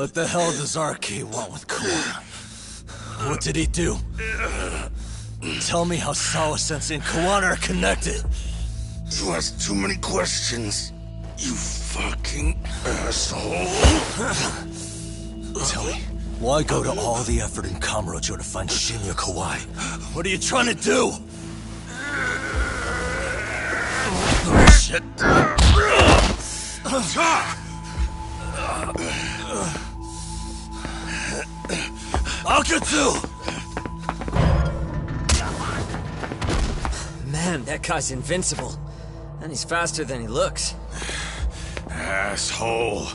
What the hell does Arcade want with Cole? What did he do? tell me how Sawa-sensei and Kawana are connected? You ask too many questions. You fucking asshole. Tell me, why go to all the effort in Kamurocho to find Shinya Kawai? What are you trying to do? Shit. Talk! Akatsu! Man, that guy's invincible. And he's faster than he looks. Asshole.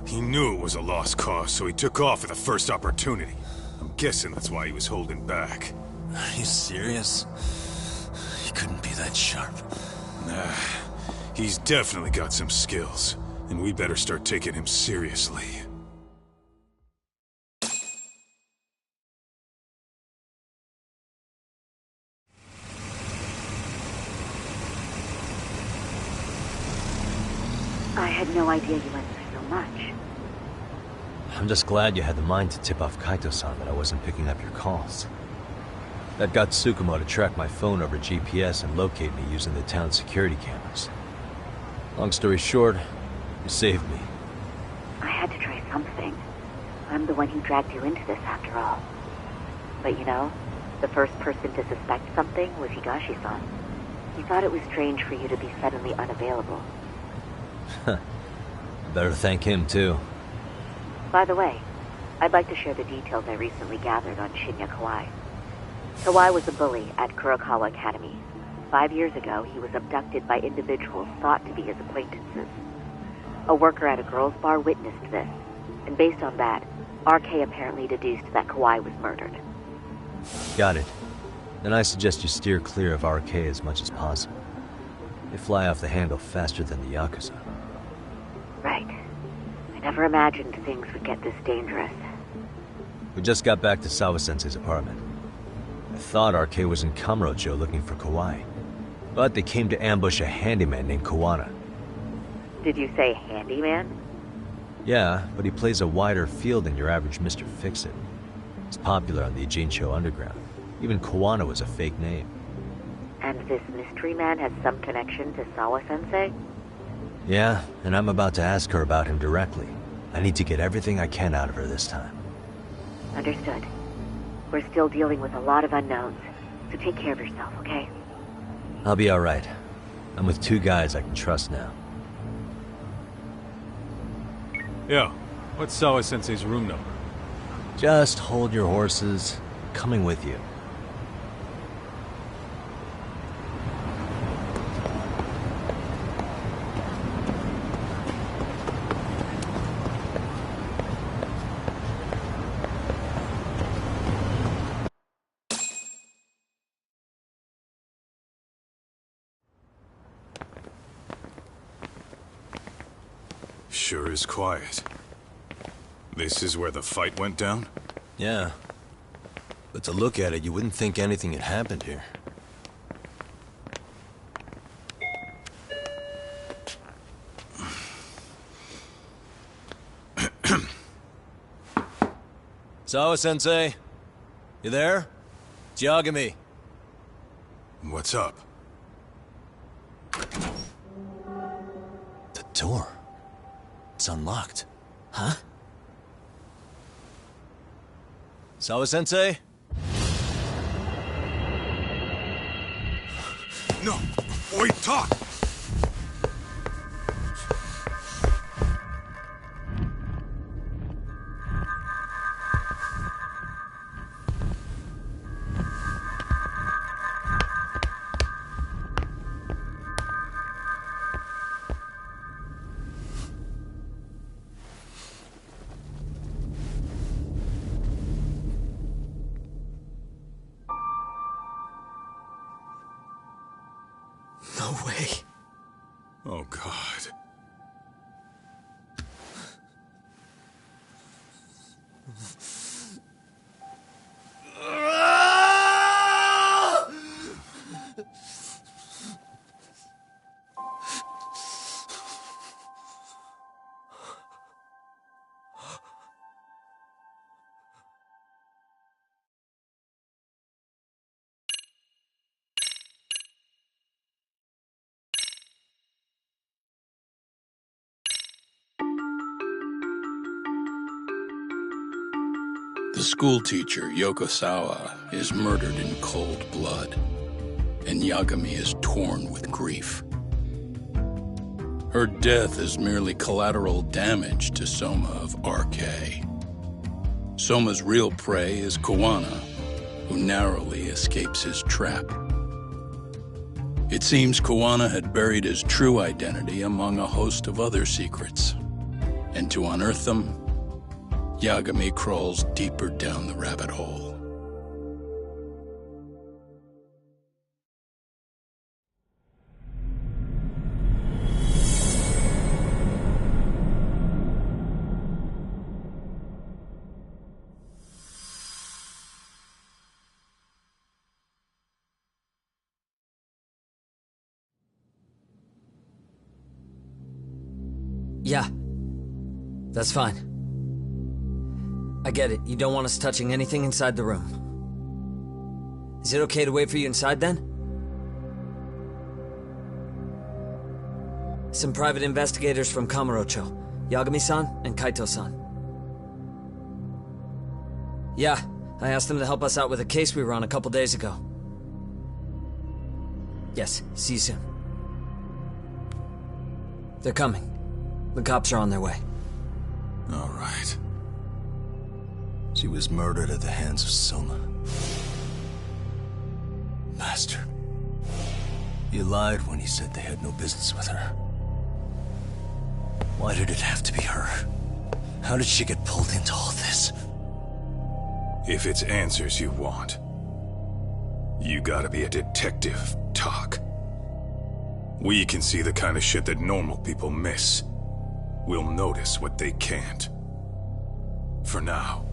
He knew it was a lost cause, so he took off at the first opportunity. I'm guessing that's why he was holding back. Are you serious? He couldn't be that sharp. Nah, he's definitely got some skills, and we better start taking him seriously. I had no idea you went through so much. I'm just glad you had the mind to tip off Kaito-san that I wasn't picking up your calls. That got Tsukumo to track my phone over GPS and locate me using the town's security cameras. Long story short, you saved me. I had to try something. I'm the one who dragged you into this after all. But you know, the first person to suspect something was Higashi-san. He thought it was strange for you to be suddenly unavailable. Better thank him, too. By the way, I'd like to share the details I recently gathered on Shinya Kawai. Kawai was a bully at Kurokawa Academy. 5 years ago, he was abducted by individuals thought to be his acquaintances. A worker at a girls' bar witnessed this, and based on that, RK apparently deduced that Kawai was murdered. Got it. Then I suggest you steer clear of RK as much as possible. They fly off the handle faster than the Yakuza. Right. I never imagined things would get this dangerous. We just got back to Sawa-sensei's apartment. I thought RK was in Kamurocho looking for Kawai, but they came to ambush a handyman named Kawana. Did you say handyman? Yeah, but he plays a wider field than your average Mr. Fix-It. He's popular on the Ijincho underground. Even Kawana was a fake name. And this mystery man has some connection to Sawa-sensei? Yeah, and I'm about to ask her about him directly. I need to get everything I can out of her this time. Understood. We're still dealing with a lot of unknowns, so take care of yourself, okay? I'll be alright. I'm with 2 guys I can trust now. Yo, what's Sawa-sensei's room number? Just hold your horses. Coming with you. Sure is quiet. This is where the fight went down? Yeah. But to look at it, you wouldn't think anything had happened here. Sawa-sensei? You there? It's Yagami. What's up? The door. It's unlocked. Huh? Sawa-sensei? No! Wait, talk! No way. Oh, God. The schoolteacher, Yokosawa, is murdered in cold blood, and Yagami is torn with grief. Her death is merely collateral damage to Soma of RK. Soma's real prey is Kawana, who narrowly escapes his trap. It seems Kawana had buried his true identity among a host of other secrets, and to unearth them, Yagami crawls deeper down the rabbit hole. Yeah. That's fine. I get it. You don't want us touching anything inside the room. Is it okay to wait for you inside, then? Some private investigators from Kamurocho. Yagami-san and Kaito-san. Yeah, I asked them to help us out with a case we were on a couple days ago. Yes, see you soon. They're coming. The cops are on their way. All right. She was murdered at the hands of Soma. Bastard. He lied when he said they had no business with her. Why did it have to be her? How did she get pulled into all this? If it's answers you want, you gotta be a detective, Talk. We can see the kind of shit that normal people miss. We'll notice what they can't. For now,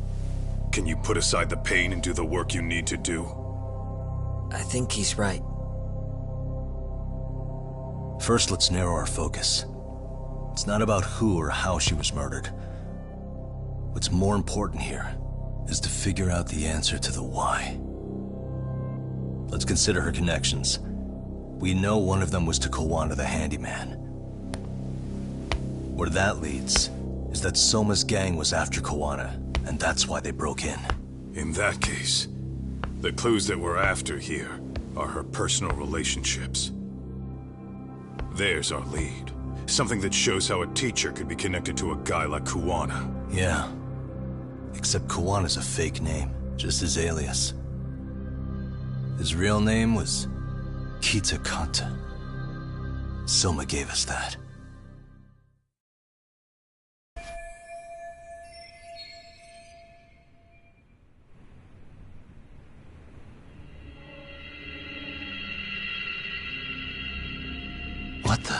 can you put aside the pain and do the work you need to do? I think he's right. First, let's narrow our focus. It's not about who or how she was murdered. What's more important here is to figure out the answer to the why. Let's consider her connections. We know one of them was to Kawana the handyman. Where that leads is that Soma's gang was after Kawana, and that's why they broke in. In that case, the clues that we're after here are her personal relationships. There's our lead. Something that shows how a teacher could be connected to a guy like Kawana. Yeah. Except Kawana's a fake name, just his alias. His real name was Kita Kanta. Soma gave us that. What the?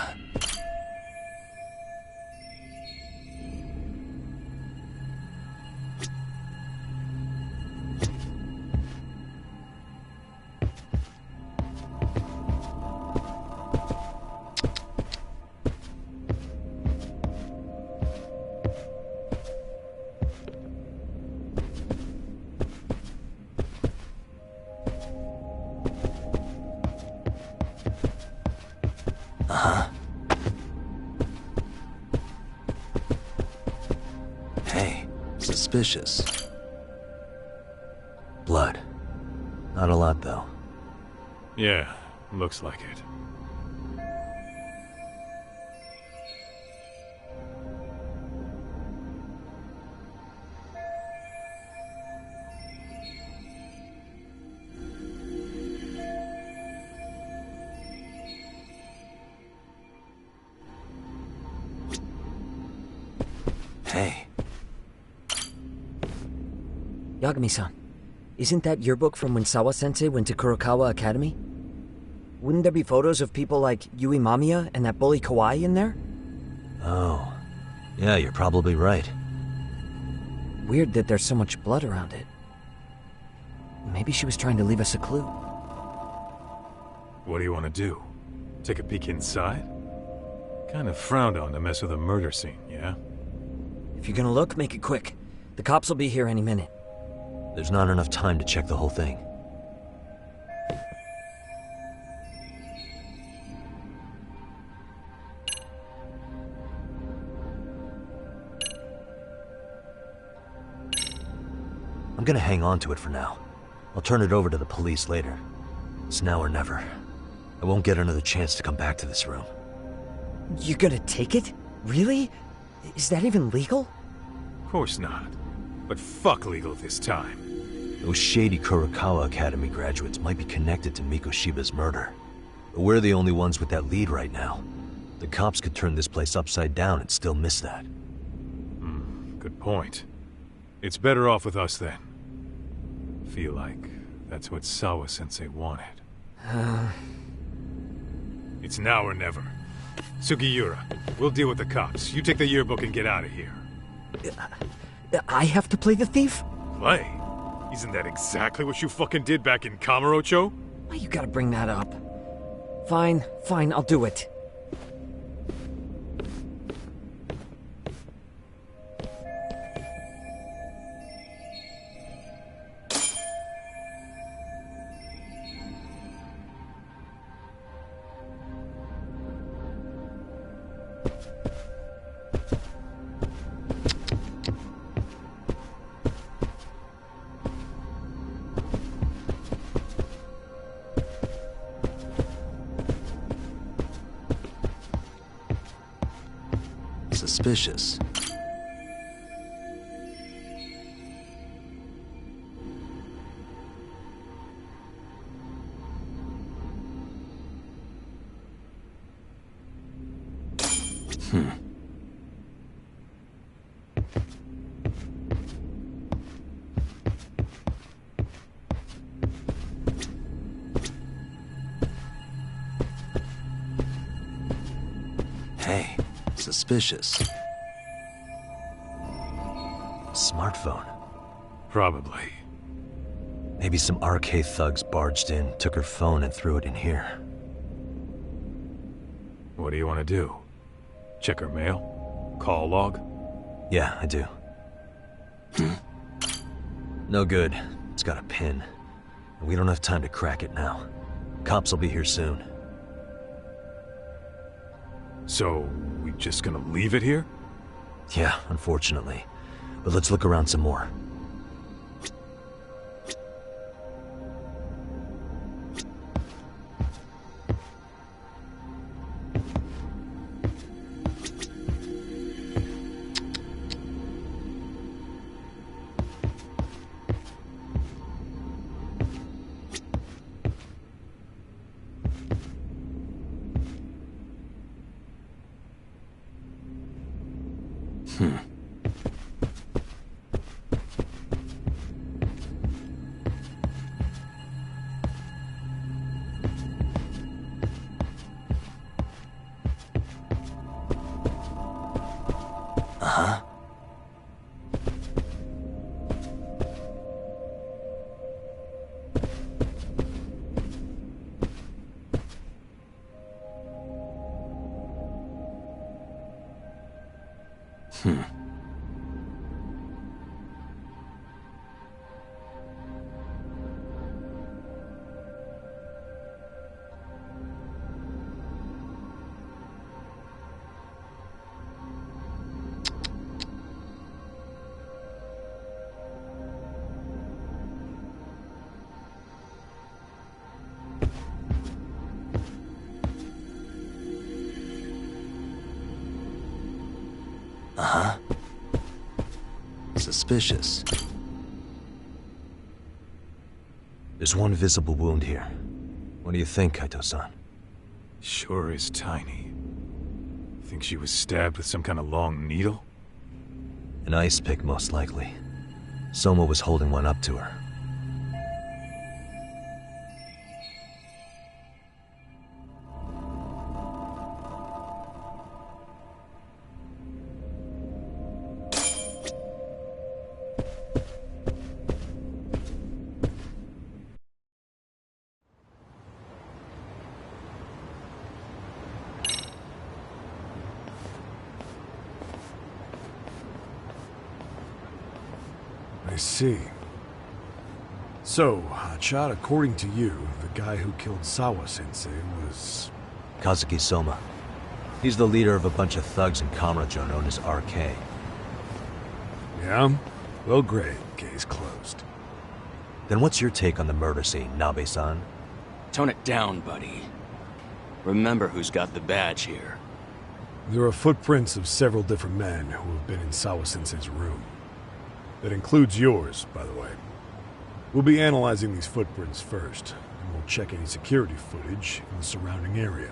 Uh-huh. Hey, suspicious. Blood. Not a lot, though. Yeah, looks like it. Hey. Yagami-san, isn't that your book from when Sawa-sensei went to Kurokawa Academy? Wouldn't there be photos of people like Yui Mamiya and that bully Kawai in there? Oh. Yeah, you're probably right. Weird that there's so much blood around it. Maybe she was trying to leave us a clue. What do you want to do? Take a peek inside? Kind of frowned on to mess with a murder scene, yeah? If you're gonna look, make it quick. The cops will be here any minute. There's not enough time to check the whole thing. I'm gonna hang on to it for now. I'll turn it over to the police later. It's now or never. I won't get another chance to come back to this room. You gonna take it? Really? Is that even legal? Of course not. But fuck legal this time. Those shady Kurokawa Academy graduates might be connected to Mikoshiba's murder. But we're the only ones with that lead right now. The cops could turn this place upside down and still miss that. Good point. It's better off with us then. Feel like that's what Sawa-sensei wanted. It's now or never. Sugiura, we'll deal with the cops. You take the yearbook and get out of here. I have to play the thief? Play? Isn't that exactly what you fucking did back in Kamurocho? Why you gotta bring that up? Fine, I'll do it. Suspicious. Hey, suspicious. Smartphone. Probably. Maybe some RK thugs barged in, took her phone, and threw it in here. What do you want to do? Check her mail? Call log? Yeah, I do. No good. It's got a pin. We don't have time to crack it now. Cops will be here soon. So, we just gonna leave it here? Yeah, unfortunately. But let's look around some more. Suspicious. There's one visible wound here. What do you think, Kaito-san? Sure is tiny. Think she was stabbed with some kind of long needle? An ice pick, most likely. Soma was holding one up to her. I see. So, Hotshot, according to you, the guy who killed Sawa-sensei was... Kazuki Soma. He's the leader of a bunch of thugs in Kamurocho known as RK. Yeah? Well, great. Case closed. Then what's your take on the murder scene, Nabe-san? Tone it down, buddy. Remember who's got the badge here. There are footprints of several different men who have been in Sawa-sensei's room. That includes yours, by the way. We'll be analyzing these footprints first, and we'll check any security footage in the surrounding area.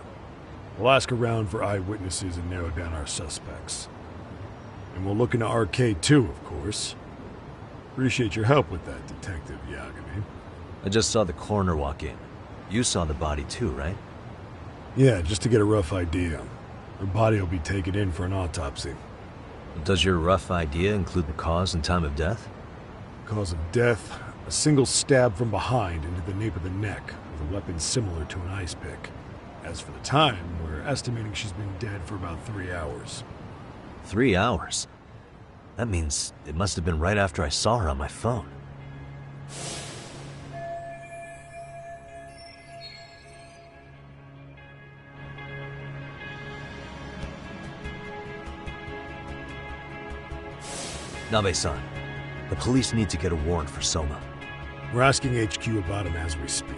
We'll ask around for eyewitnesses and narrow down our suspects. And we'll look into Arcade too, of course. Appreciate your help with that, Detective Yagami. I just saw the coroner walk in. You saw the body too, right? Yeah, just to get a rough idea. Her body will be taken in for an autopsy. Does your rough idea include the cause and time of death? Cause of death, a single stab from behind into the nape of the neck with a weapon similar to an ice pick. As for the time, we're estimating she's been dead for about 3 hours. 3 hours? That means it must have been right after I saw her on my phone. Nabe-san, the police need to get a warrant for Soma. We're asking HQ about him as we speak.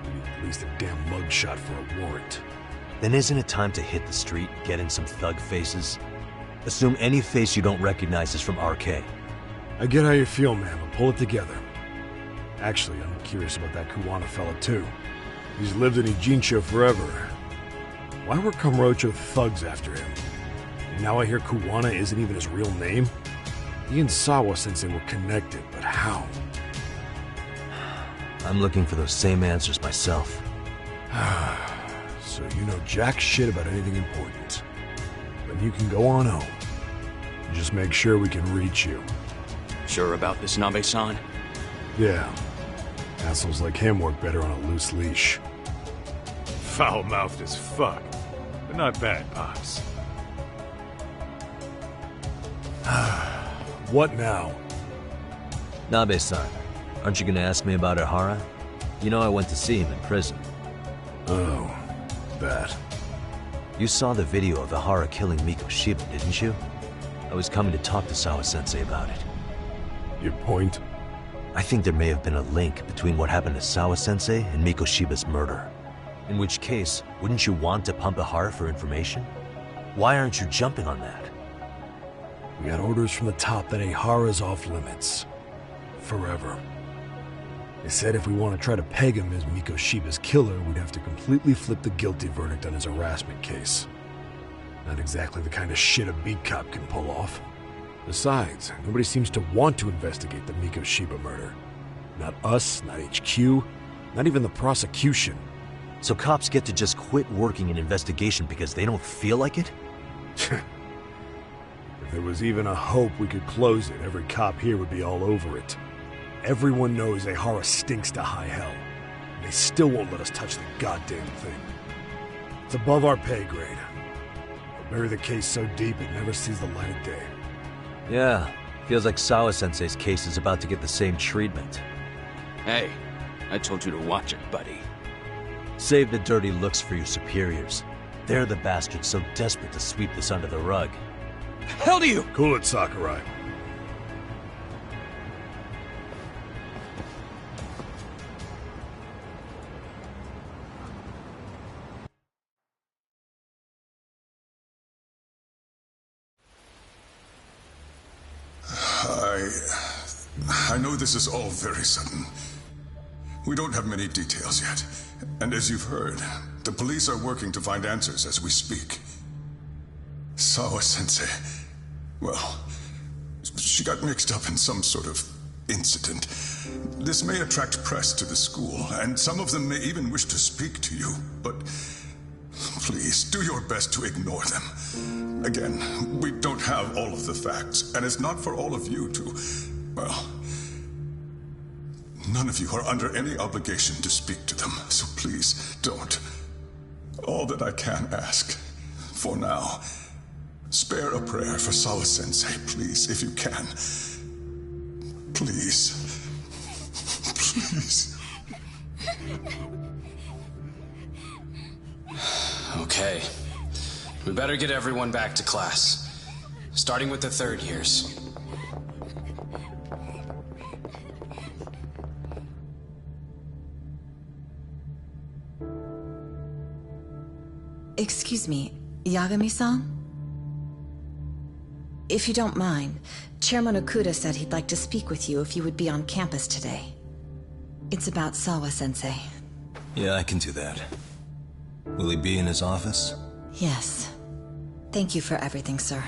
We need at least a damn mugshot for a warrant. Then isn't it time to hit the street, get in some thug faces? Assume any face you don't recognize is from RK. I get how you feel, man, but pull it together. Actually, I'm curious about that Kuwana fella, too. He's lived in Ijincho forever. Why were Kamurocho thugs after him? And now I hear Kuwana isn't even his real name? He and Sawa-sensei were connected, but how? I'm looking for those same answers myself. So you know jack shit about anything important. Then you can go on home. Just make sure we can reach you. Sure about this, Nabe-san? Yeah. Assholes like him work better on a loose leash. Foul-mouthed as fuck, but not bad, Pops. What now? Nabe-san, aren't you gonna ask me about Ihara? You know I went to see him in prison. Oh, that. You saw the video of Ihara killing Miko Shiba, didn't you? I was coming to talk to Sawa-sensei about it. Your point? I think there may have been a link between what happened to Sawa-sensei and Miko Shiba's murder. In which case, wouldn't you want to pump Ihara for information? Why aren't you jumping on that? We got orders from the top that Ihara's off limits. Forever. They said if we want to try to peg him as Miko Shiba's killer, we'd have to completely flip the guilty verdict on his harassment case. Not exactly the kind of shit a beat cop can pull off. Besides, nobody seems to want to investigate the Miko Shiba murder. Not us, not HQ, not even the prosecution. So cops get to just quit working an investigation because they don't feel like it? If there was even a hope we could close it, every cop here would be all over it. Everyone knows Ihara stinks to high hell. And they still won't let us touch the goddamn thing. It's above our pay grade. They'll bury the case so deep it never sees the light of day. Yeah, feels like Sawa-sensei's case is about to get the same treatment. Hey, I told you to watch it, buddy. Save the dirty looks for your superiors. They're the bastards so desperate to sweep this under the rug. Hell do you? Cool it, Sakurai. I know this is all very sudden. We don't have many details yet. And as you've heard, the police are working to find answers as we speak. Sawa-sensei, well, she got mixed up in some sort of incident. This may attract press to the school, and some of them may even wish to speak to you, but please, do your best to ignore them. Again, we don't have all of the facts, and it's not for all of you to, well, none of you are under any obligation to speak to them, so please, don't. All that I can ask, for now, spare a prayer for Sawa-sensei, please, if you can. Please. Please. Okay. We better get everyone back to class. Starting with the third years. Excuse me, Yagami-san? If you don't mind, Chairman Okuda said he'd like to speak with you if you would be on campus today. It's about Sawa-sensei. Yeah, I can do that. Will he be in his office? Yes. Thank you for everything, sir.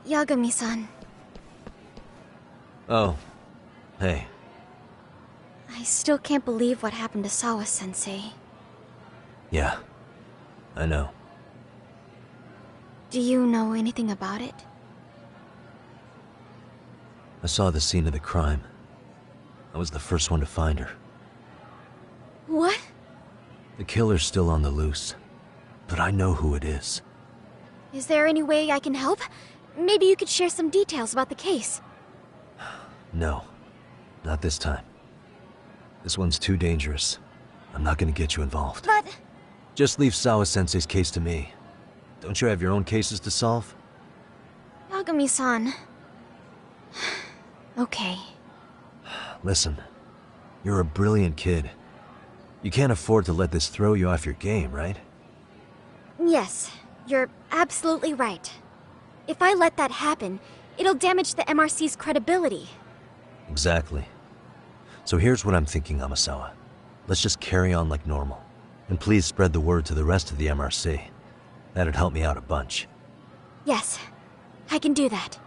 Yagami-san. Oh. Hey. I still can't believe what happened to Sawa-sensei. Yeah. I know. Do you know anything about it? I saw the scene of the crime. I was the first one to find her. What? The killer's still on the loose. But I know who it is. Is there any way I can help? Maybe you could share some details about the case. No. Not this time. This one's too dangerous. I'm not gonna get you involved. But... Just leave Sawa-sensei's case to me. Don't you have your own cases to solve? Yagami-san... Okay. Listen. You're a brilliant kid. You can't afford to let this throw you off your game, right? Yes, you're absolutely right. If I let that happen, it'll damage the MRC's credibility. Exactly. So here's what I'm thinking, Amasawa. Let's just carry on like normal. And please spread the word to the rest of the MRC. That'd help me out a bunch. Yes, I can do that.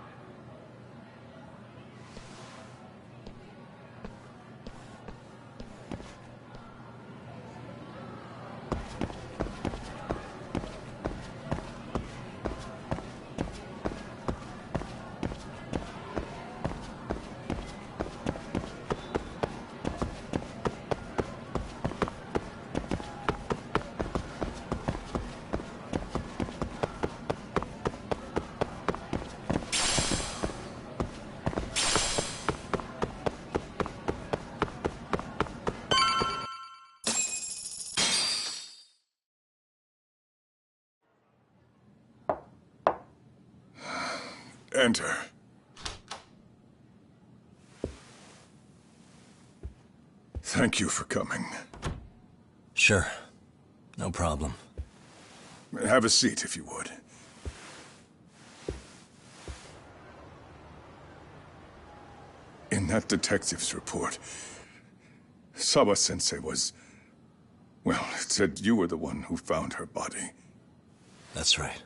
Enter. Thank you for coming. Sure. No problem. Have a seat, if you would. In that detective's report, Sawa-sensei was... Well, it said you were the one who found her body. That's right.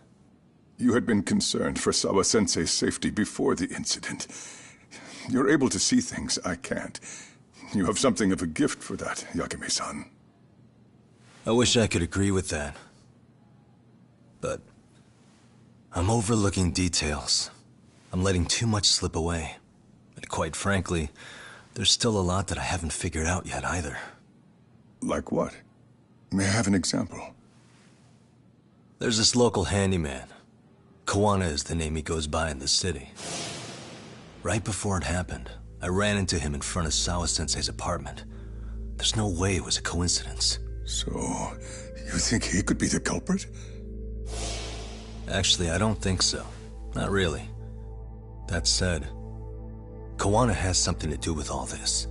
You had been concerned for Sawa-sensei's safety before the incident. You're able to see things I can't. You have something of a gift for that, Yagami-san. I wish I could agree with that. But... I'm overlooking details. I'm letting too much slip away. And quite frankly, there's still a lot that I haven't figured out yet either. Like what? May I have an example? There's this local handyman. Kawana is the name he goes by in the city. Right before it happened, I ran into him in front of Sawa-sensei's apartment. There's no way it was a coincidence. So, you think he could be the culprit? Actually, I don't think so. Not really. That said, Kawana has something to do with all this.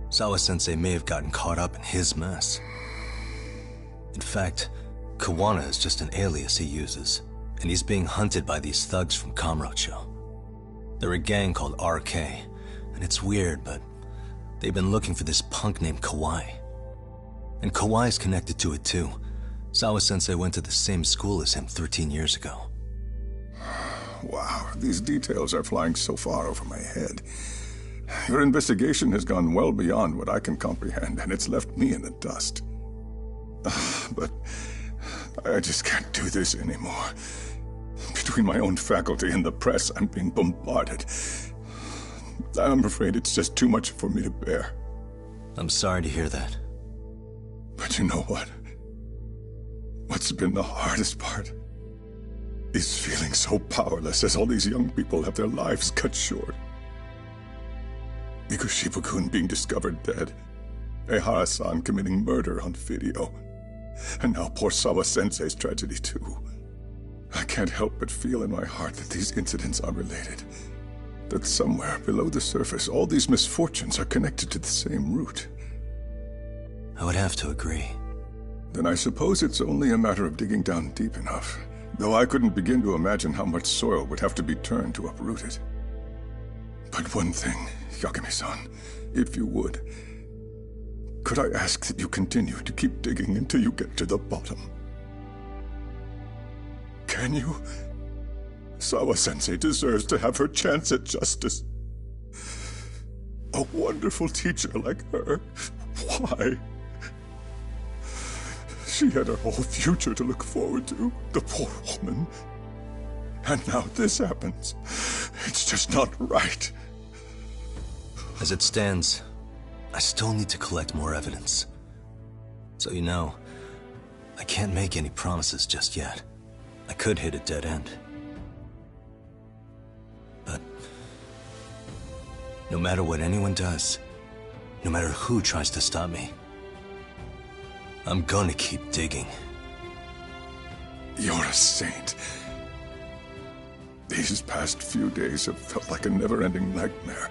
Sawa-sensei may have gotten caught up in his mess. In fact, Kawana is just an alias he uses, and he's being hunted by these thugs from Kamurocho. They're a gang called RK, and it's weird, but they've been looking for this punk named Kawai. And Kawai's connected to it too. Sawa-sensei went to the same school as him 13 years ago. Wow, these details are flying so far over my head. Your investigation has gone well beyond what I can comprehend, and it's left me in the dust. But I just can't do this anymore. Between my own faculty and the press, I'm being bombarded. I'm afraid it's just too much for me to bear. I'm sorry to hear that. But you know what? What's been the hardest part is feeling so powerless as all these young people have their lives cut short. Mikoshiba-kun being discovered dead, Ehara-san committing murder on video, and now poor Sawa-sensei's tragedy too. I can't help but feel in my heart that these incidents are related. That somewhere below the surface, all these misfortunes are connected to the same root. I would have to agree. Then I suppose it's only a matter of digging down deep enough, though I couldn't begin to imagine how much soil would have to be turned to uproot it. But one thing, Yagami-san, if you would, could I ask that you continue to keep digging until you get to the bottom? Can you? Sawa-sensei deserves to have her chance at justice. A wonderful teacher like her. Why? She had her whole future to look forward to, the poor woman. And now this happens. It's just not right. As it stands, I still need to collect more evidence. So you know, I can't make any promises just yet. I could hit a dead end. But no matter what anyone does, no matter who tries to stop me, I'm gonna keep digging. You're a saint. These past few days have felt like a never-ending nightmare.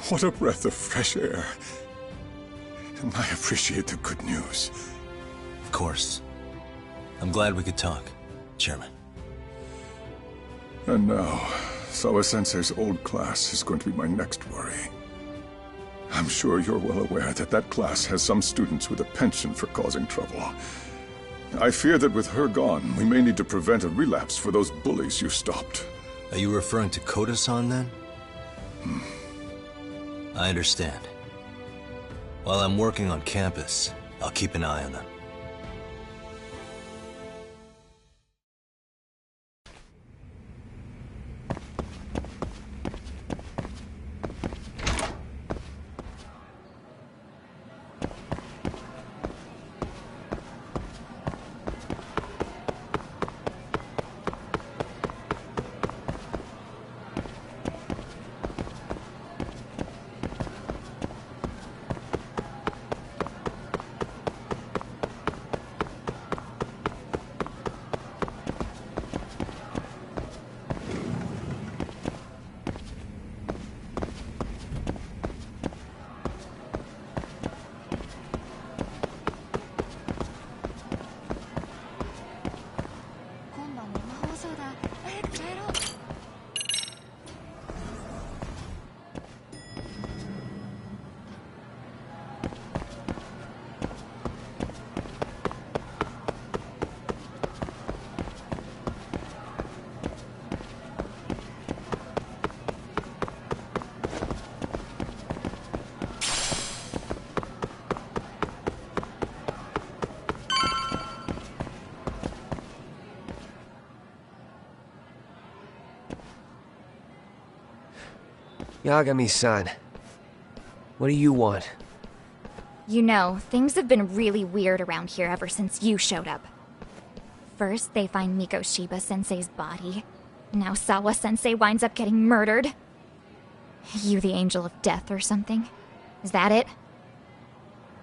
What a breath of fresh air. And I appreciate the good news. Of course. I'm glad we could talk, Chairman. And now, Sawa-sensei's old class is going to be my next worry. I'm sure you're well aware that that class has some students with a penchant for causing trouble. I fear that with her gone, we may need to prevent a relapse for those bullies you stopped. Are you referring to Koda-san, then? I understand. While I'm working on campus, I'll keep an eye on them. Yagami-san, what do you want? You know, things have been really weird around here ever since you showed up. First, they find Mikoshiba-sensei's body. Now Sawa-sensei winds up getting murdered. You the angel of death or something? Is that it?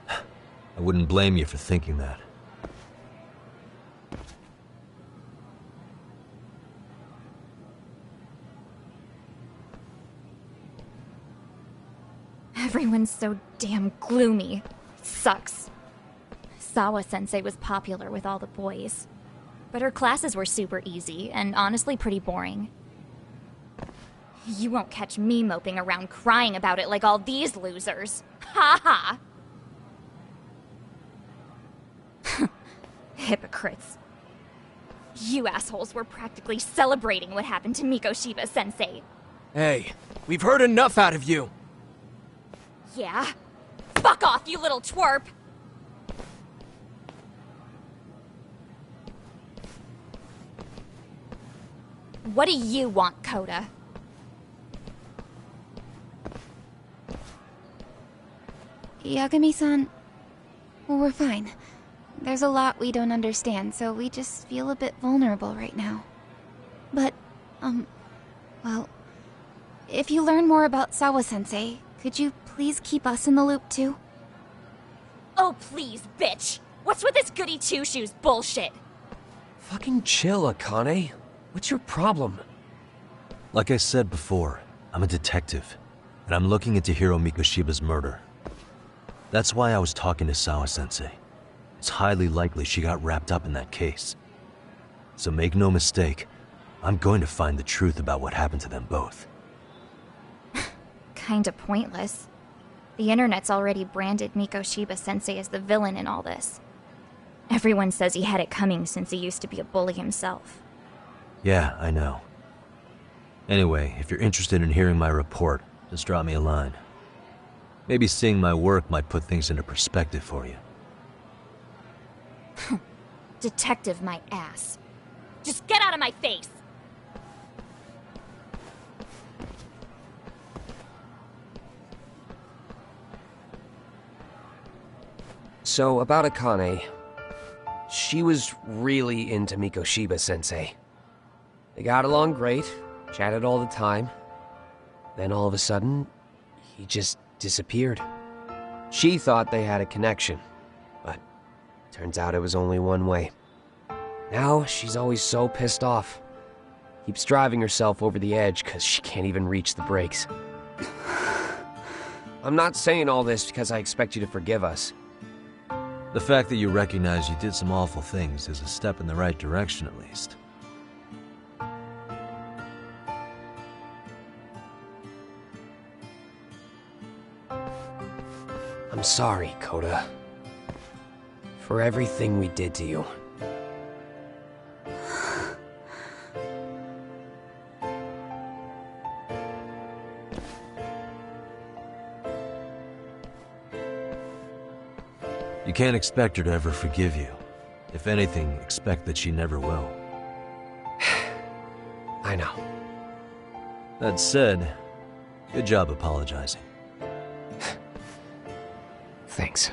I wouldn't blame you for thinking that. Everyone's so damn gloomy. It sucks. Sawa-sensei was popular with all the boys. But her classes were super easy, and honestly pretty boring. You won't catch me moping around crying about it like all these losers. Ha ha! Hypocrites. You assholes were practically celebrating what happened to Mikoshiba-sensei. Hey, we've heard enough out of you! Yeah? Fuck off, you little twerp! What do you want, Koda? Yagami-san, we're fine. There's a lot we don't understand, so we just feel a bit vulnerable right now. But, well, if you learn more about Sawa-sensei, could you please keep us in the loop too? Oh, please, bitch! What's with this goody two-shoes bullshit? Fucking chill, Akane. What's your problem? Like I said before, I'm a detective, and I'm looking into Hiro Mikoshiba's murder. That's why I was talking to Sawa-sensei. It's highly likely she got wrapped up in that case. So make no mistake, I'm going to find the truth about what happened to them both. Kinda pointless. The internet's already branded Mikoshiba-sensei as the villain in all this. Everyone says he had it coming since he used to be a bully himself. Yeah, I know. Anyway, if you're interested in hearing my report, just drop me a line. Maybe seeing my work might put things into perspective for you. Detective my ass. Just get out of my face! So, about Akane. She was really into Mikoshiba-sensei. They got along great, chatted all the time. Then all of a sudden, he just disappeared. She thought they had a connection, but turns out it was only one way. Now, she's always so pissed off. Keeps driving herself over the edge because she can't even reach the brakes. I'm not saying all this because I expect you to forgive us. The fact that you recognize you did some awful things is a step in the right direction, at least. I'm sorry, Koda. For everything we did to you. You can't expect her to ever forgive you. If anything, expect that she never will. I know. That said, good job apologizing. Thanks.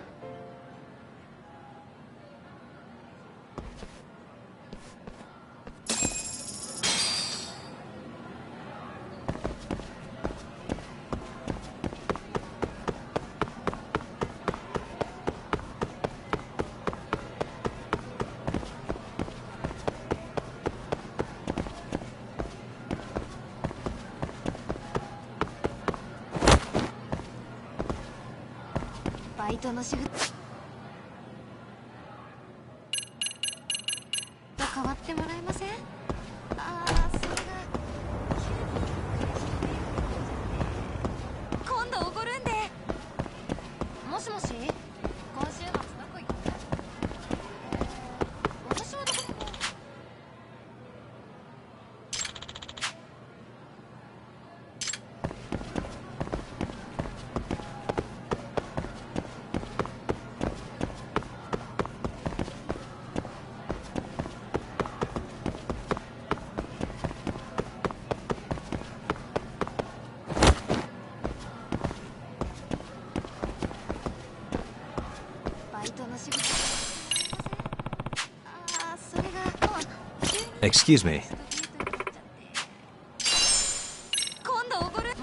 Excuse me.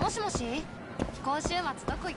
もしもし今週末どこ行く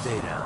stay down.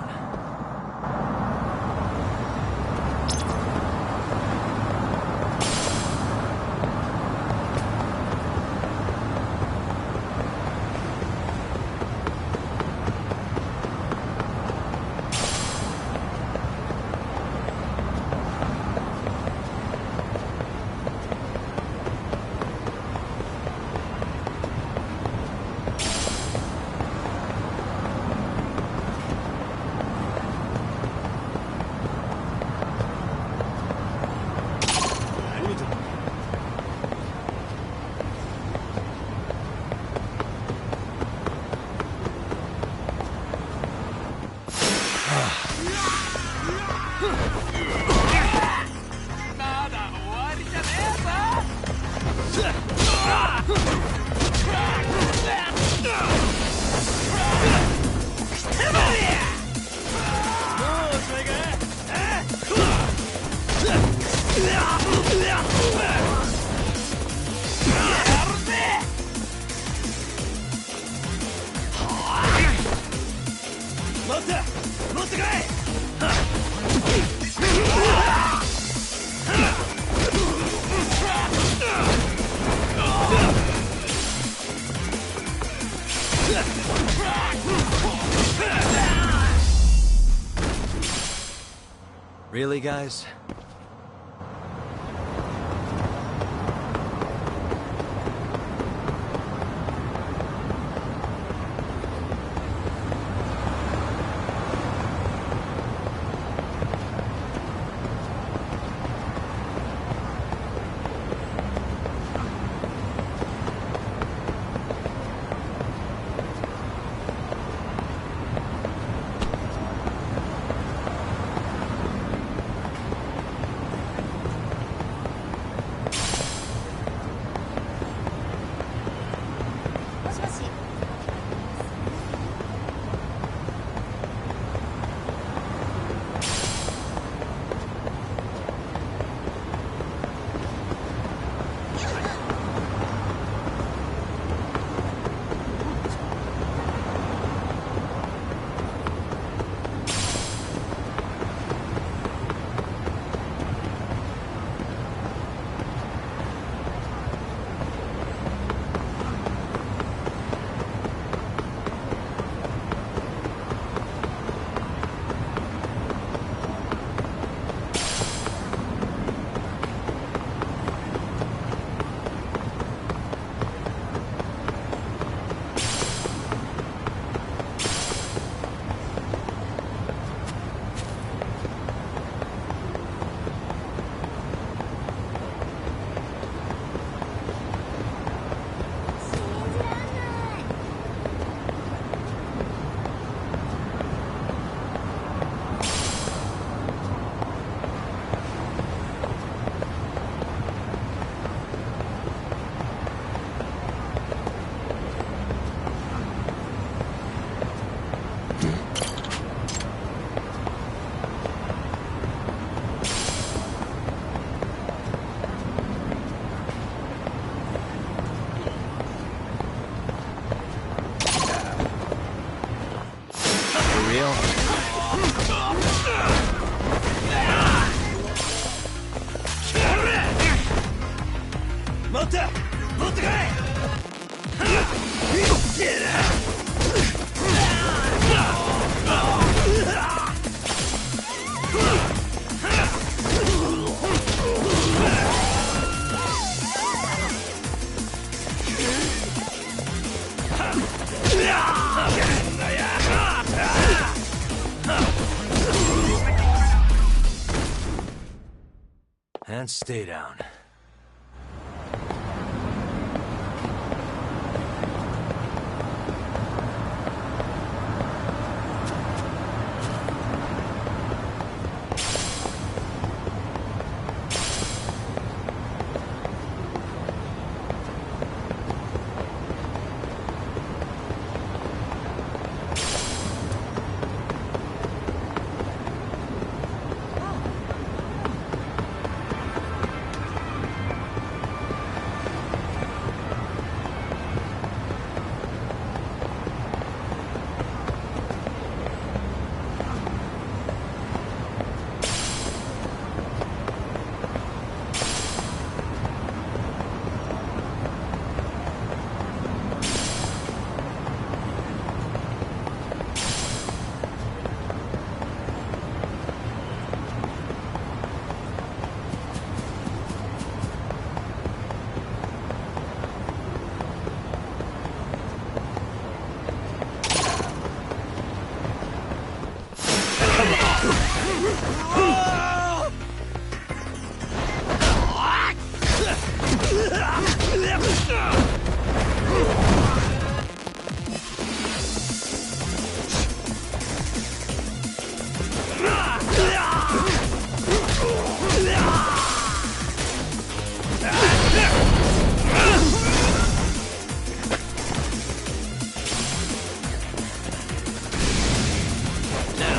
Really, guys? And stay down.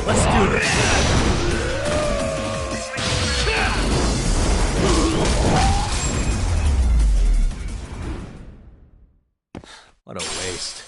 Let's do this. What a waste.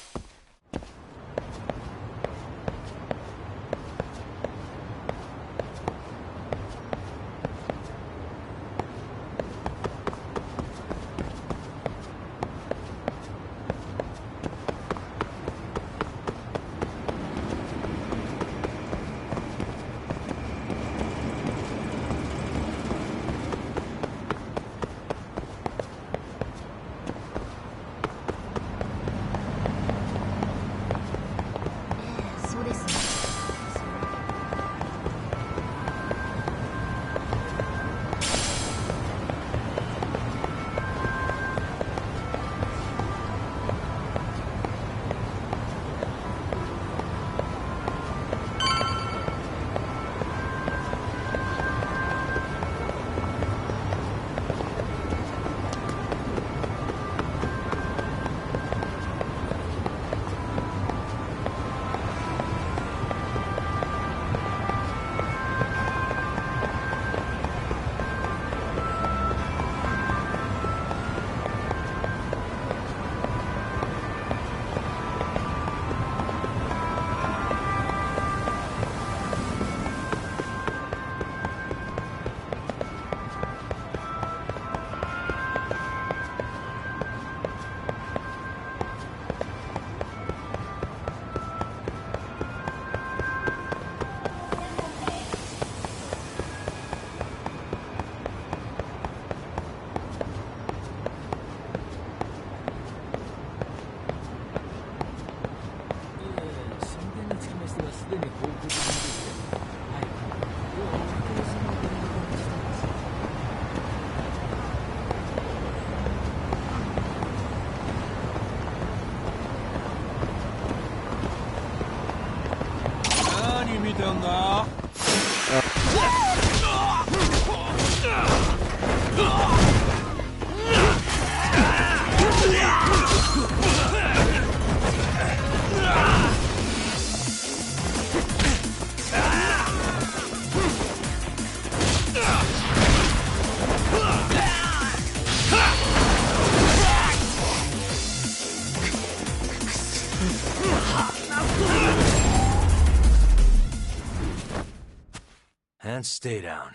And stay down.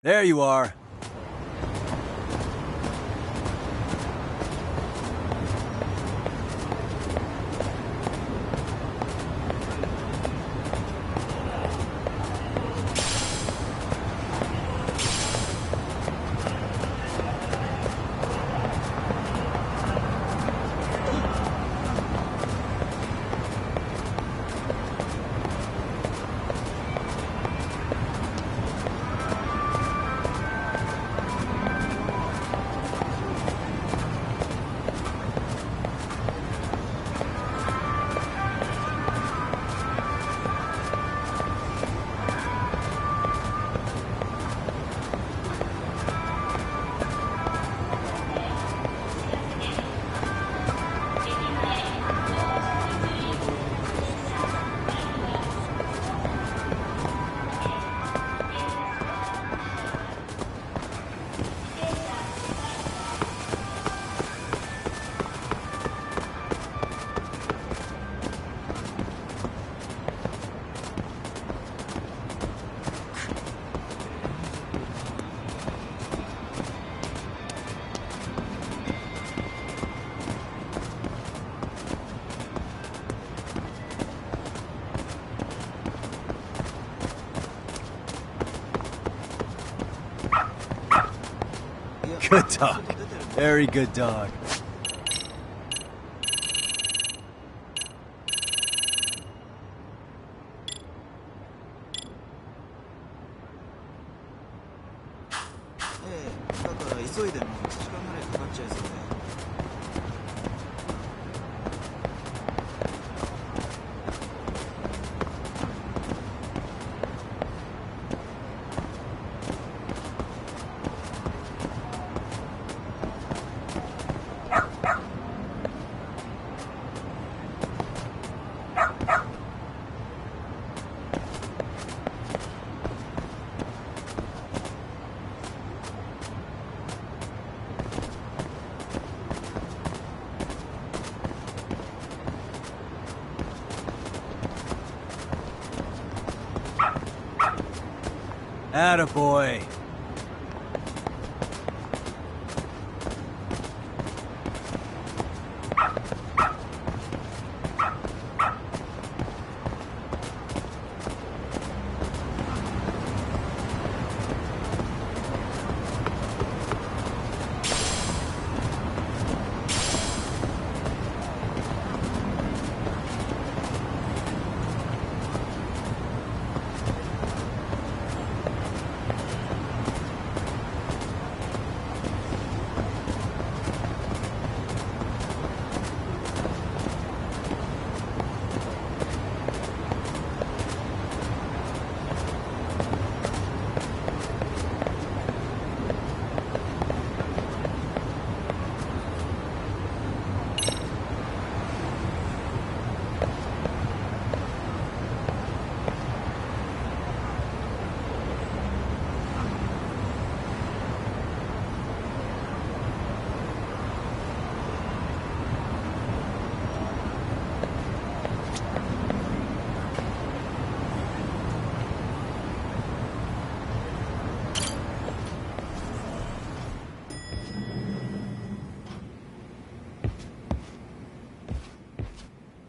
There you are. Good dog. Very good dog. Attaboy.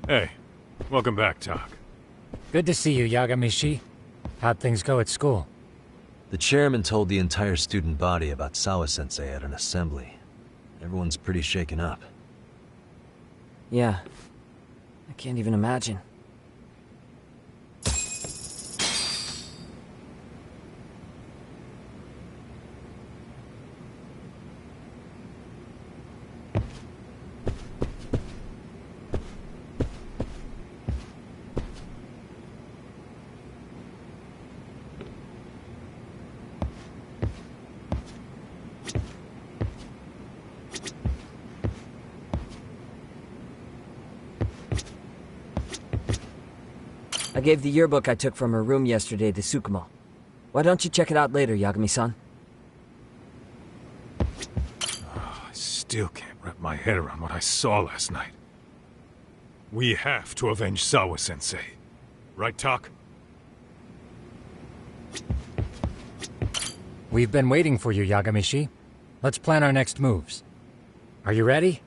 Hey, welcome back, Tak. Good to see you, Yagami-shi. How'd things go at school? The chairman told the entire student body about Sawa-sensei at an assembly. Everyone's pretty shaken up. Yeah. I can't even imagine. I gave the yearbook I took from her room yesterday to Tsukumo. Why don't you check it out later, Yagami-san? I still can't wrap my head around what I saw last night. We have to avenge Sawa-sensei. Right, Tak? We've been waiting for you, Yagamishi. Let's plan our next moves. Are you ready?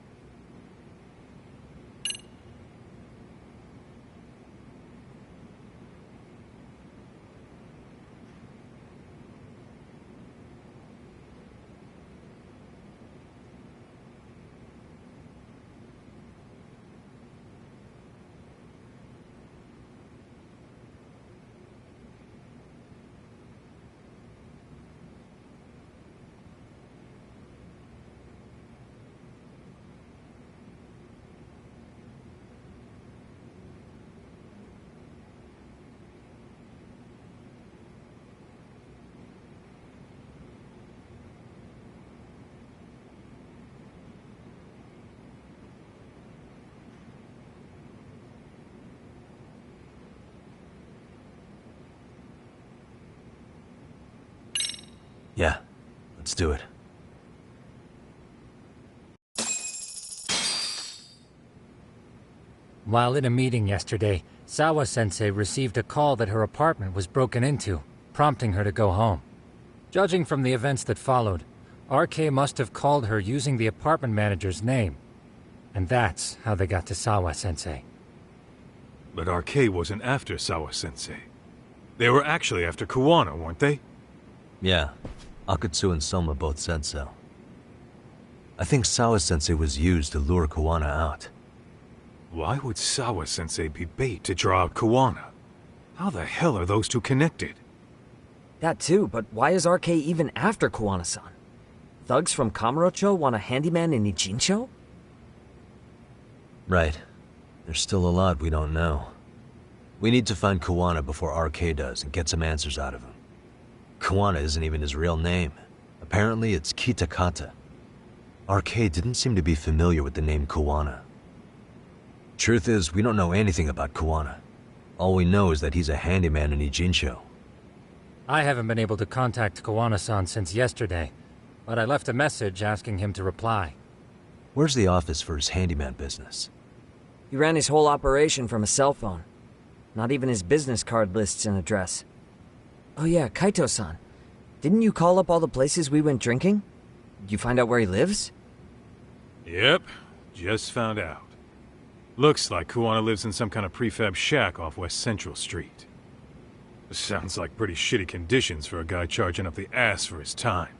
Yeah, let's do it. While in a meeting yesterday, Sawa-sensei received a call that her apartment was broken into, prompting her to go home. Judging from the events that followed, RK must have called her using the apartment manager's name. And that's how they got to Sawa-sensei. But RK wasn't after Sawa-sensei. They were actually after Kuwana, weren't they? Yeah. Akutsu and Soma both said so. I think Sawa-sensei was used to lure Kuwana out. Why would Sawa-sensei be bait to draw out Kuwana? How the hell are those two connected? That too, but why is RK even after Kuwana-san? Thugs from Kamurocho want a handyman in Ijincho? Right. There's still a lot we don't know. We need to find Kuwana before RK does and get some answers out of him. Kuwana isn't even his real name. Apparently it's Kitakata. RK didn't seem to be familiar with the name Kuwana. Truth is, we don't know anything about Kuwana. All we know is that he's a handyman in Ijincho. I haven't been able to contact Kuwana-san since yesterday, but I left a message asking him to reply. Where's the office for his handyman business? He ran his whole operation from a cell phone. Not even his business card lists an address. Oh yeah, Kaito-san. Didn't you call up all the places we went drinking? Did you find out where he lives? Yep, just found out. Looks like Kuwana lives in some kind of prefab shack off West Central Street. Sounds like pretty shitty conditions for a guy charging up the ass for his time.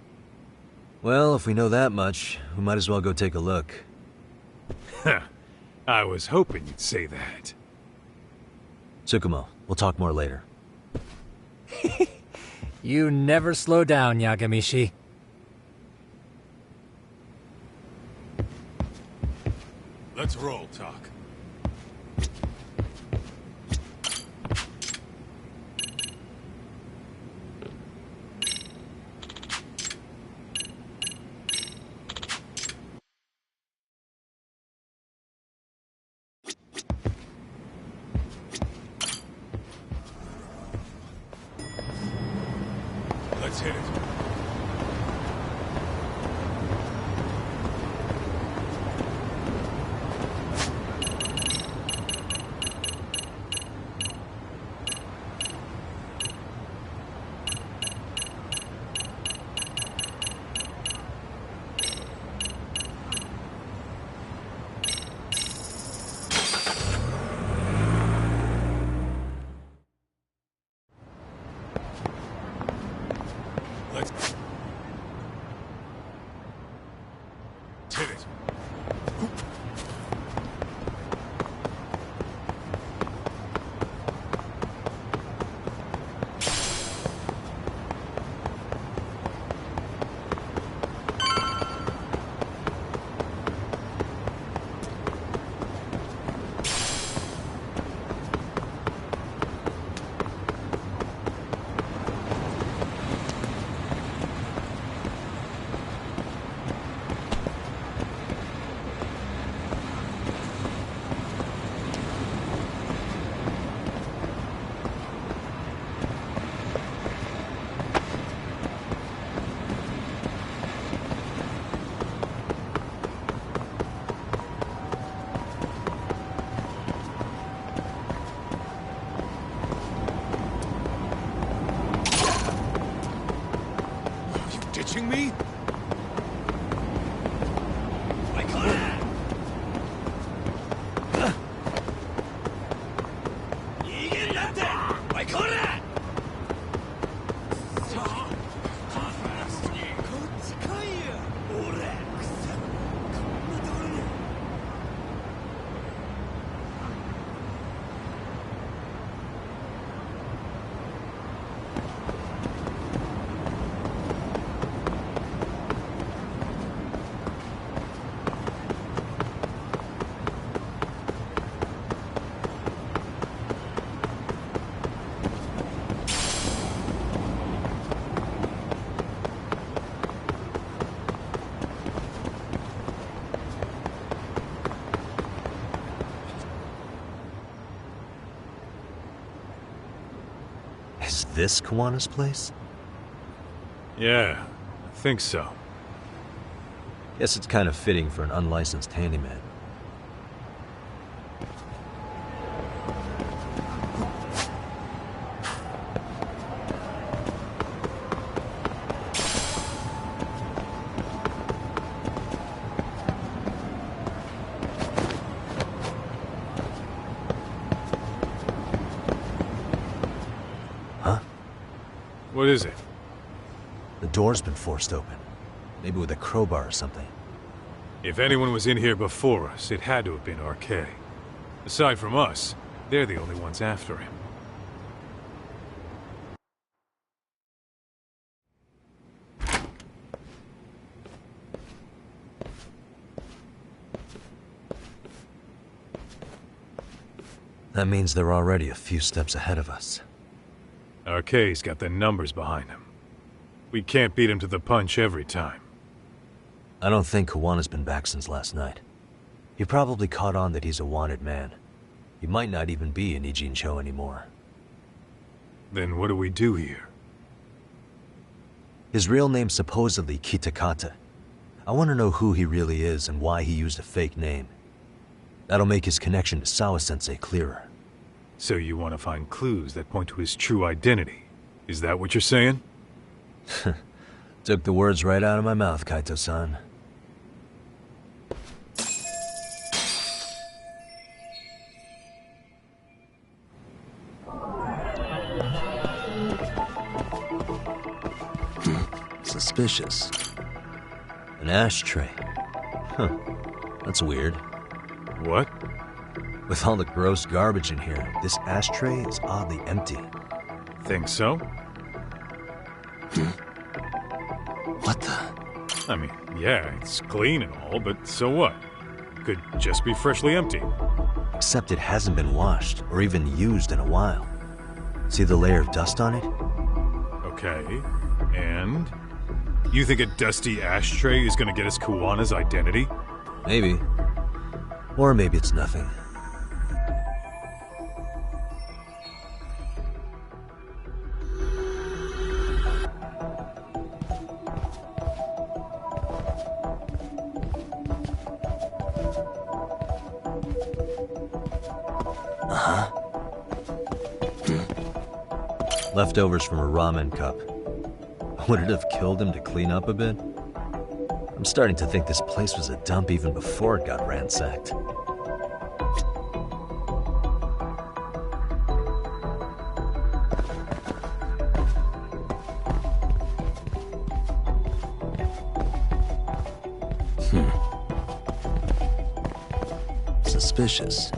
Well, if we know that much, we might as well go take a look. I was hoping you'd say that. Tsukumo, we'll talk more later. You never slow down, Yagamishi. Let's roll, Talk. Let's hit it. me? Is this Kawana's place? Yeah, I think so. Guess it's kind of fitting for an unlicensed handyman. What is it? The door's been forced open. Maybe with a crowbar or something. If anyone was in here before us, it had to have been RK. Aside from us, they're the only ones after him. That means they're already a few steps ahead of us. RK's got the numbers behind him. We can't beat him to the punch every time. I don't think Kawana's been back since last night. He probably caught on that he's a wanted man. He might not even be in Ijincho anymore. Then what do we do here? His real name's supposedly Kitakata. I want to know who he really is and why he used a fake name. That'll make his connection to Sawa-sensei clearer. So you want to find clues that point to his true identity? Is that what you're saying? Took the words right out of my mouth, Kaito-san. Suspicious. An ashtray. Huh. That's weird. What? With all the gross garbage in here, this ashtray is oddly empty. Think so? What the? I mean, yeah, it's clean and all, but so what? Could just be freshly empty. Except it hasn't been washed, or even used in a while. See the layer of dust on it? Okay, and? You think a dusty ashtray is gonna get us Kawana's identity? Maybe. Or maybe it's nothing. Leftovers from a ramen cup. Would it have killed him to clean up a bit? I'm starting to think this place was a dump even before it got ransacked. Suspicious.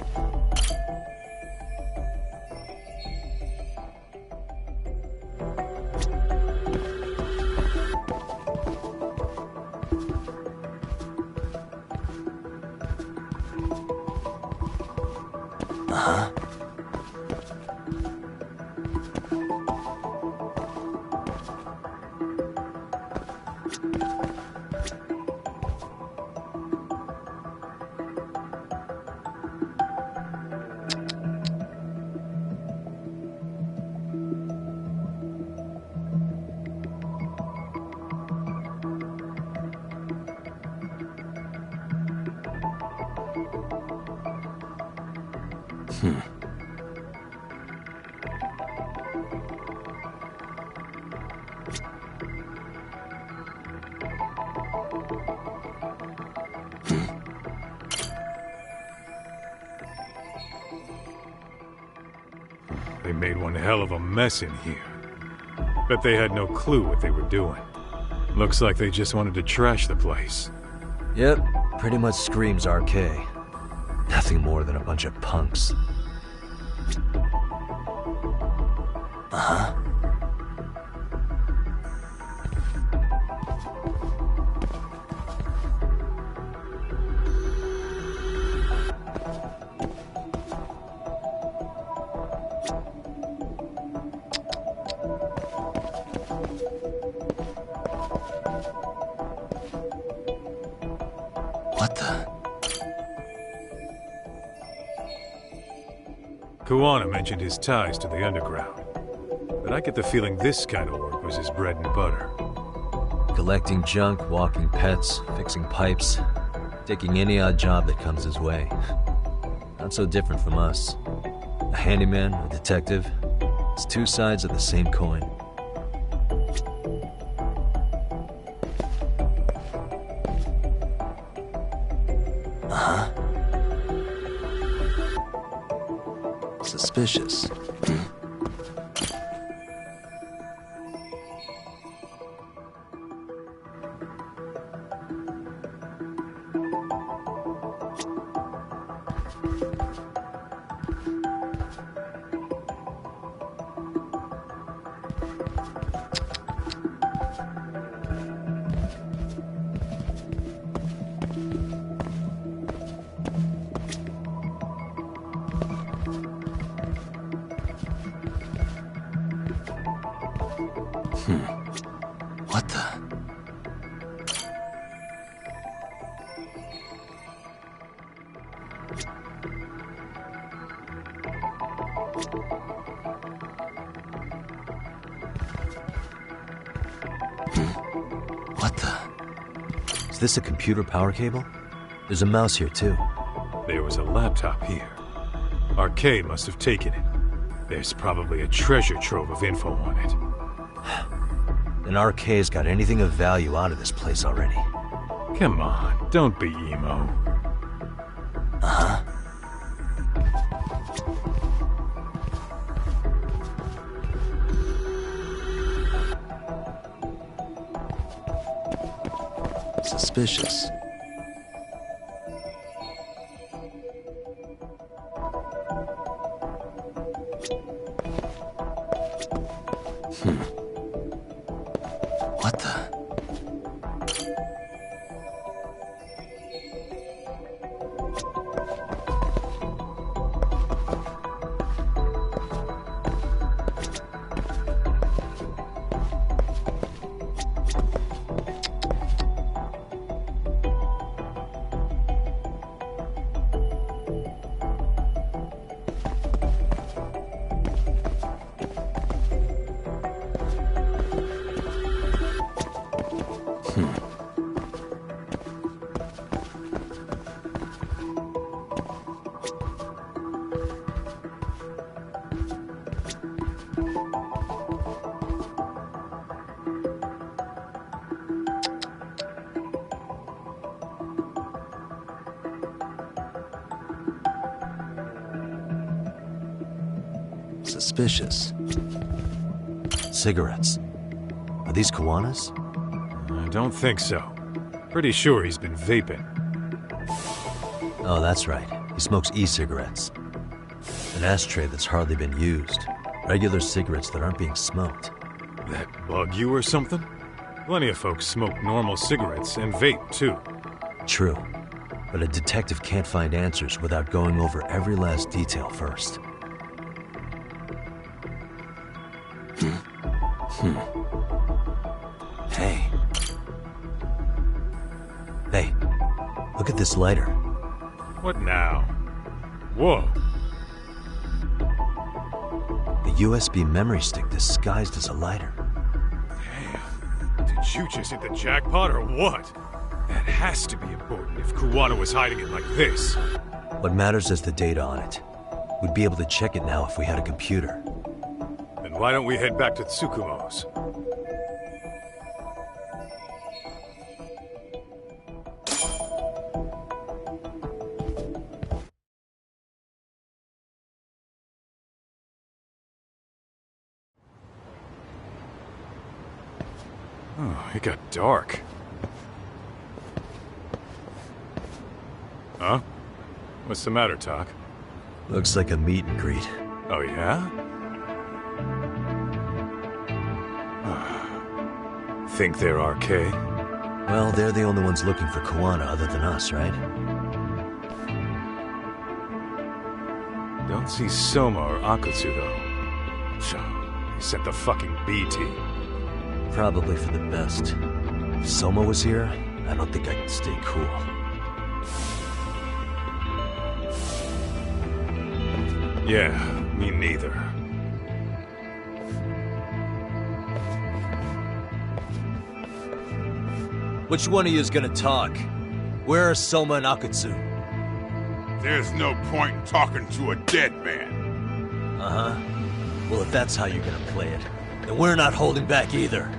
They made one hell of a mess in here. Bet they had no clue what they were doing. Looks like they just wanted to trash the place. Yep, pretty much screams RK. Nothing more than a bunch of punks. Uh-huh. What the? Kuwana mentioned his ties to the underground. But I get the feeling this kind of work was his bread and butter. Collecting junk, walking pets, fixing pipes, taking any odd job that comes his way. Not so different from us. A handyman, a detective. It's two sides of the same coin. Uh-huh. Suspicious. What the? What the? Is this a computer power cable? There's a mouse here too. There was a laptop here. RK must have taken it. There's probably a treasure trove of info on it. And RK's got anything of value out of this place already. Come on, don't be emo. Uh-huh. Suspicious. What the? Suspicious. Cigarettes. Are these Kuwana's? I don't think so. Pretty sure he's been vaping. Oh, that's right. He smokes e-cigarettes. An ashtray that's hardly been used. Regular cigarettes that aren't being smoked. That bug you or something? Plenty of folks smoke normal cigarettes and vape, too. True. But a detective can't find answers without going over every last detail first. Hey. Hey, look at this lighter. What now? Whoa. The USB memory stick disguised as a lighter. Damn. Did you just hit the jackpot or what? That has to be important if Kuwana was hiding it like this. What matters is the data on it. We'd be able to check it now if we had a computer. Then why don't we head back to Tsukumo's? Oh, it got dark. Huh? What's the matter, Tak? Looks like a meet and greet. Oh, yeah? Think they're RK? Well, they're the only ones looking for Kuwana other than us, right? Don't see Soma or Akutsu, though. They sent the fucking B team. Probably for the best. If Soma was here, I don't think I could stay cool. Yeah, me neither. Which one of you is gonna talk? Where are Soma and Akutsu? There's no point in talking to a dead man. Uh-huh. Well, if that's how you're gonna play it, then we're not holding back either.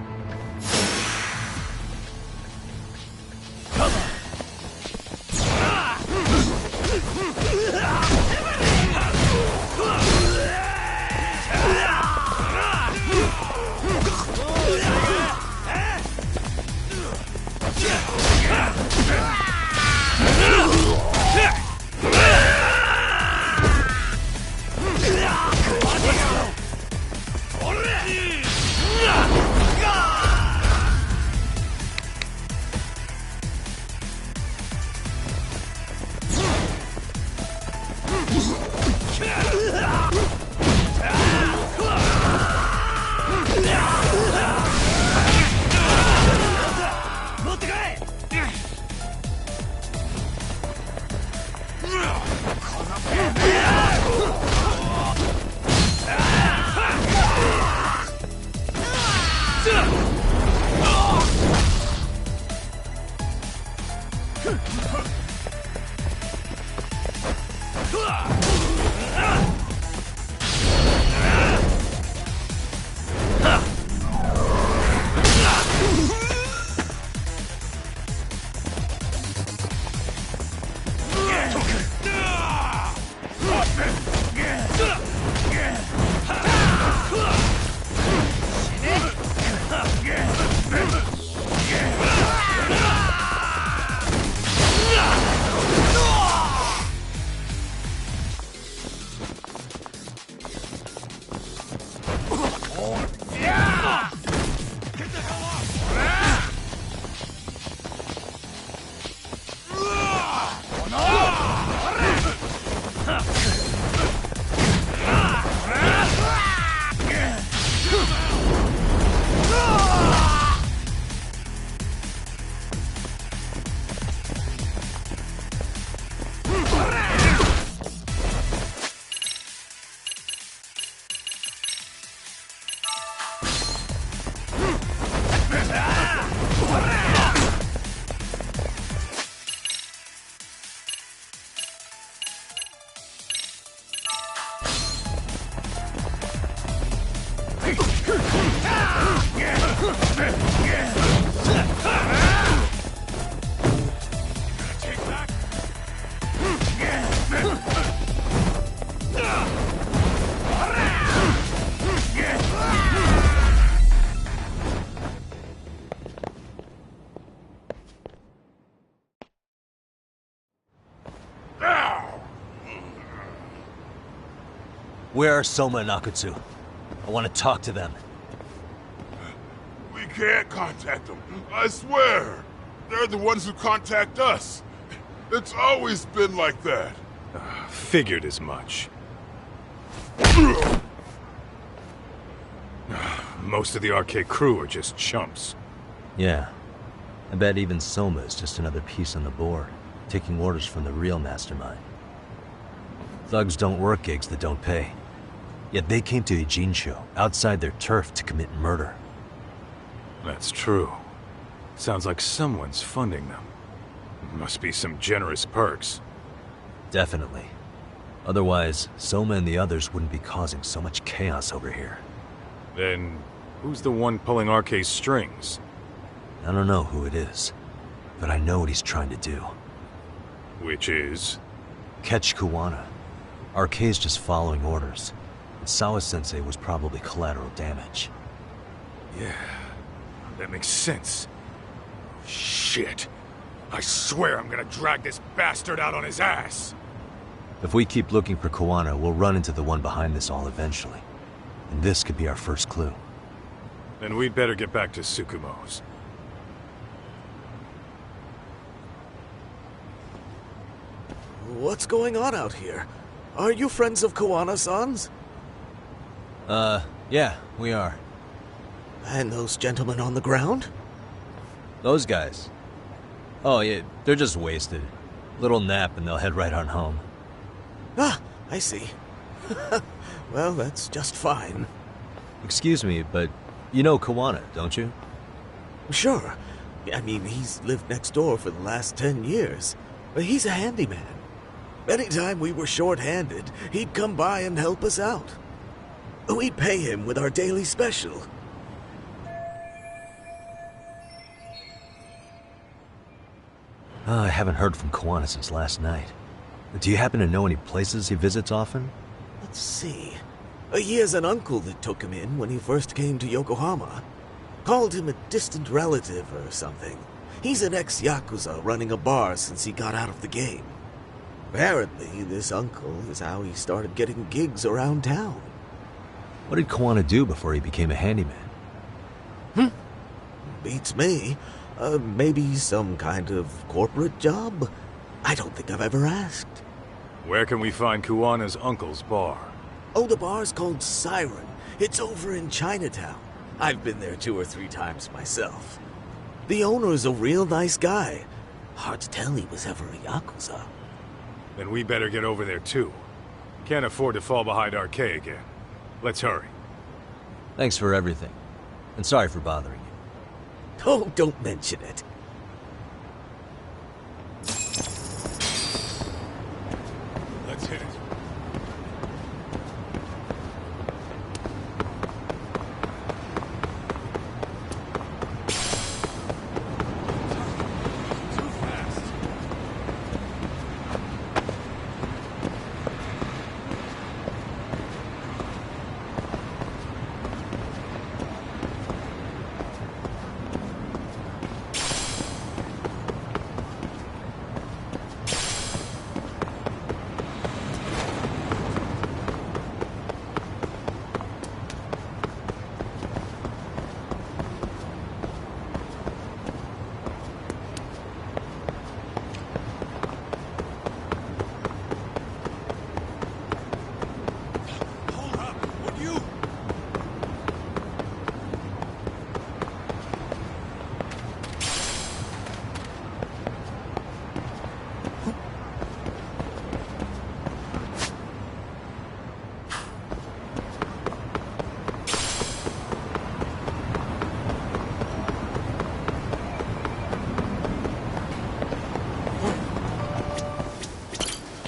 Where are Soma and Akutsu? I want to talk to them. We can't contact them. I swear. They're the ones who contact us. It's always been like that. Figured as much. Most of the RK crew are just chumps. Yeah. I bet even Soma is just another piece on the board, taking orders from the real mastermind. Thugs don't work gigs that don't pay. Yet they came to Ijincho, outside their turf, to commit murder. That's true. Sounds like someone's funding them. Must be some generous perks. Definitely. Otherwise, Soma and the others wouldn't be causing so much chaos over here. Then, who's the one pulling RK's strings? I don't know who it is, but I know what he's trying to do. Which is? Catch Kuwana. RK's just following orders. And Sawa-sensei was probably collateral damage. Yeah. That makes sense. Shit. I swear I'm gonna drag this bastard out on his ass! If we keep looking for Kuwana, we'll run into the one behind this all eventually. And this could be our first clue. Then we'd better get back to Tsukumo's. What's going on out here? Are you friends of Kuwana-san's? Yeah, we are. And those gentlemen on the ground? Those guys? Oh, yeah, they're just wasted. Little nap and they'll head right on home. Ah, I see. Well, that's just fine. Excuse me, but you know Kuwana, don't you? Sure. I mean, he's lived next door for the last 10 years. He's a handyman. Anytime we were short-handed, he'd come by and help us out. We'd pay him with our daily special. I haven't heard from Kuwana since last night. Do you happen to know any places he visits often? Let's see. He has an uncle that took him in when he first came to Yokohama. Called him a distant relative or something. He's an ex-Yakuza running a bar since he got out of the game. Apparently, this uncle is how he started getting gigs around town. What did Kuwana do before he became a handyman? Beats me. Maybe some kind of corporate job? I don't think I've ever asked. Where can we find Kuwana's uncle's bar? Oh, the bar's called Siren. It's over in Chinatown. I've been there 2 or 3 times myself. The owner's a real nice guy. Hard to tell he was ever a Yakuza. Then we better get over there too. Can't afford to fall behind RK again. Let's hurry. Thanks for everything. And sorry for bothering you. Oh, don't mention it. Let's hit it.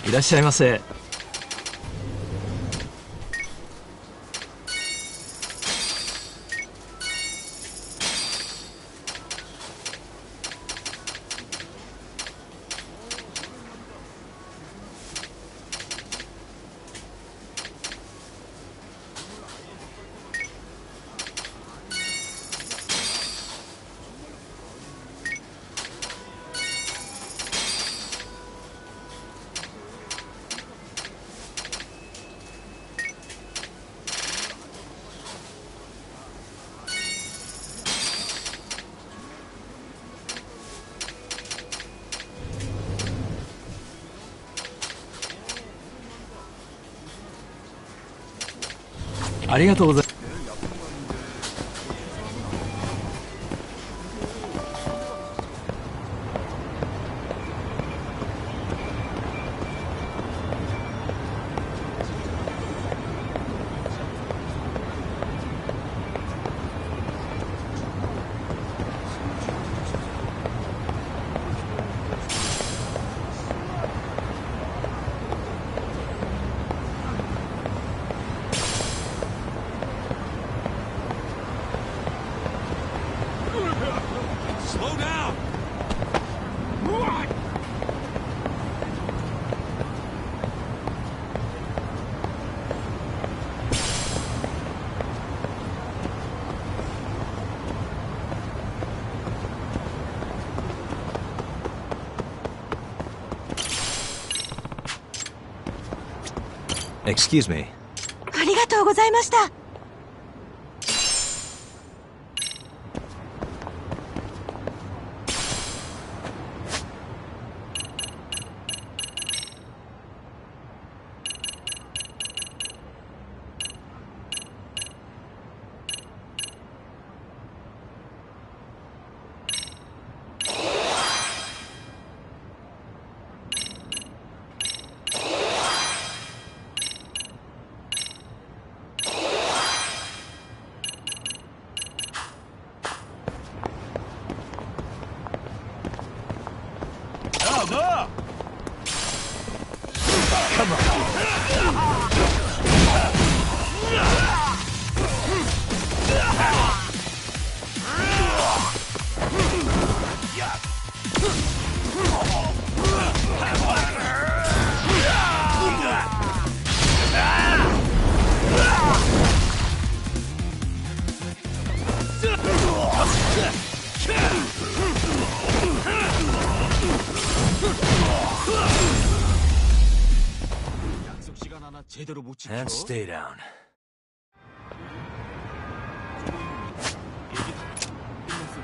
いらっしゃいませ。ありがとうございます。Excuse me. ありがとうございました。And stay down.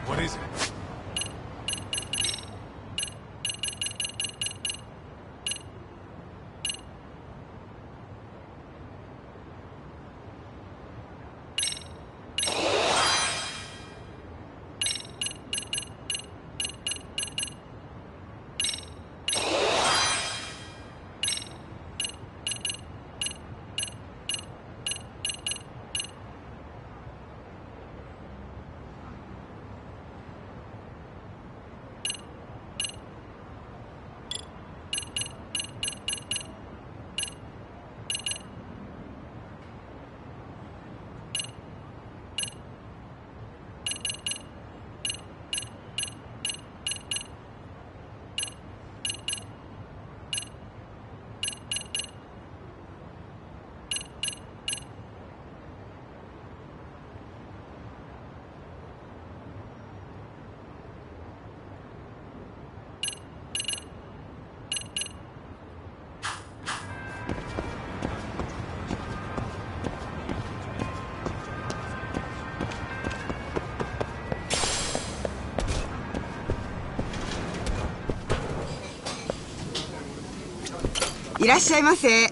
What is it?いらっしゃいませ。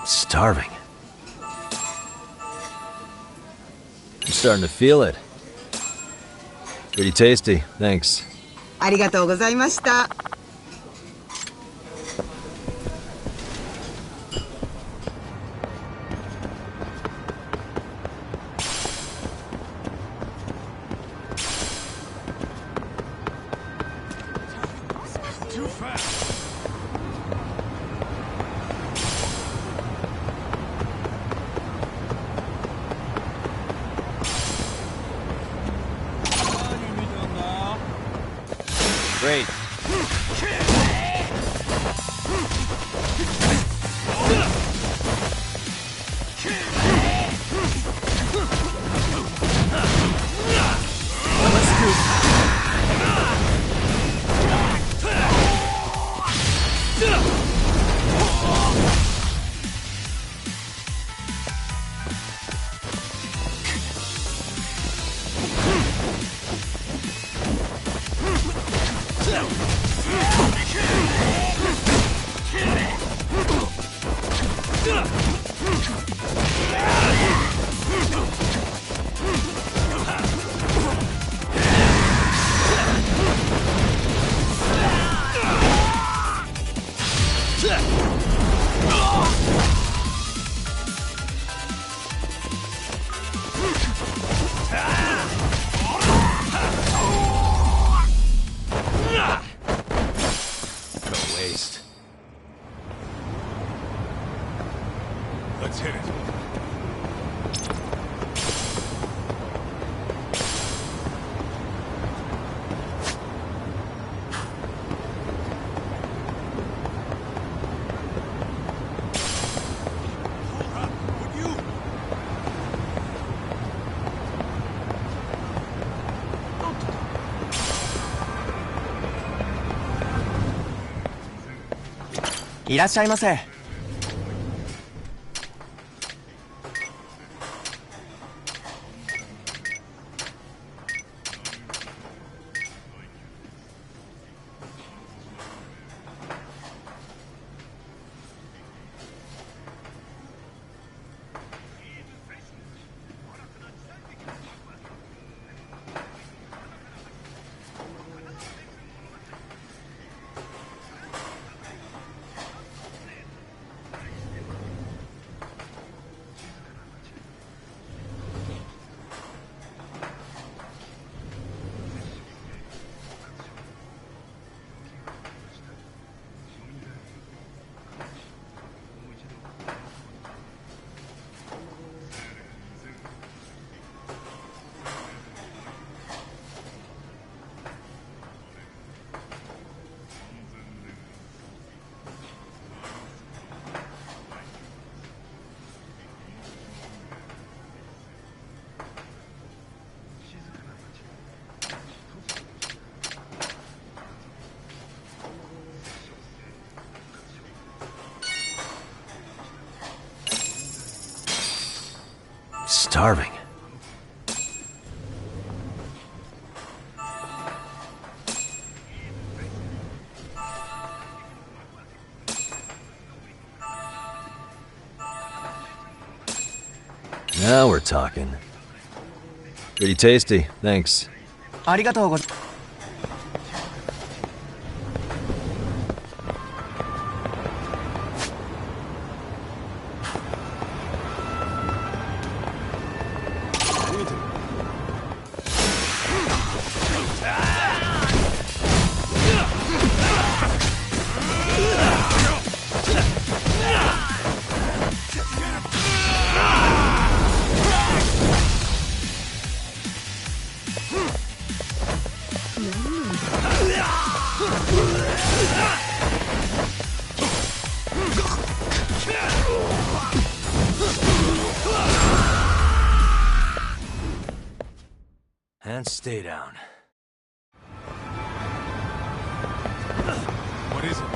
Starving. I'm starting to feel it. Pretty tasty, thanks. ありがとうございました。Great. いらっしゃいませ。Starving. Now we're talking. Pretty tasty, thanks. ありがとうございます。And stay down. What is it?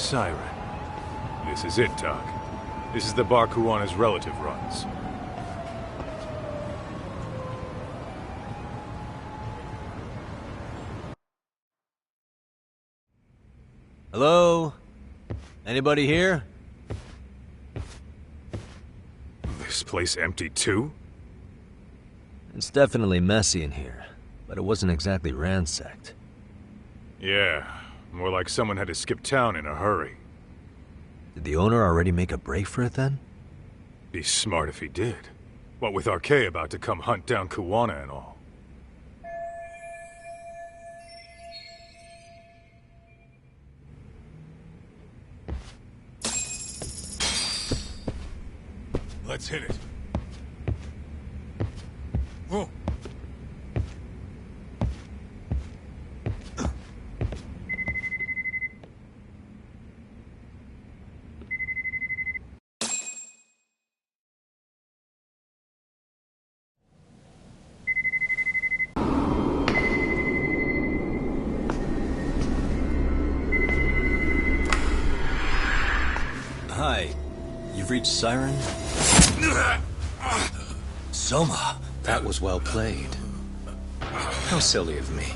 Siren. This is it, Doc. This is the bar Kuwana's relative runs. Hello? Anybody here? This place empty too? It's definitely messy in here, but it wasn't exactly ransacked. Yeah, more like someone had to skip town in a hurry. Did the owner already make a break for it then? Be smart if he did. What with Arcade about to come hunt down Kuwana and all. Let's hit it. Whoa. Hi. You've reached Siren? Soma. That was well played. How silly of me.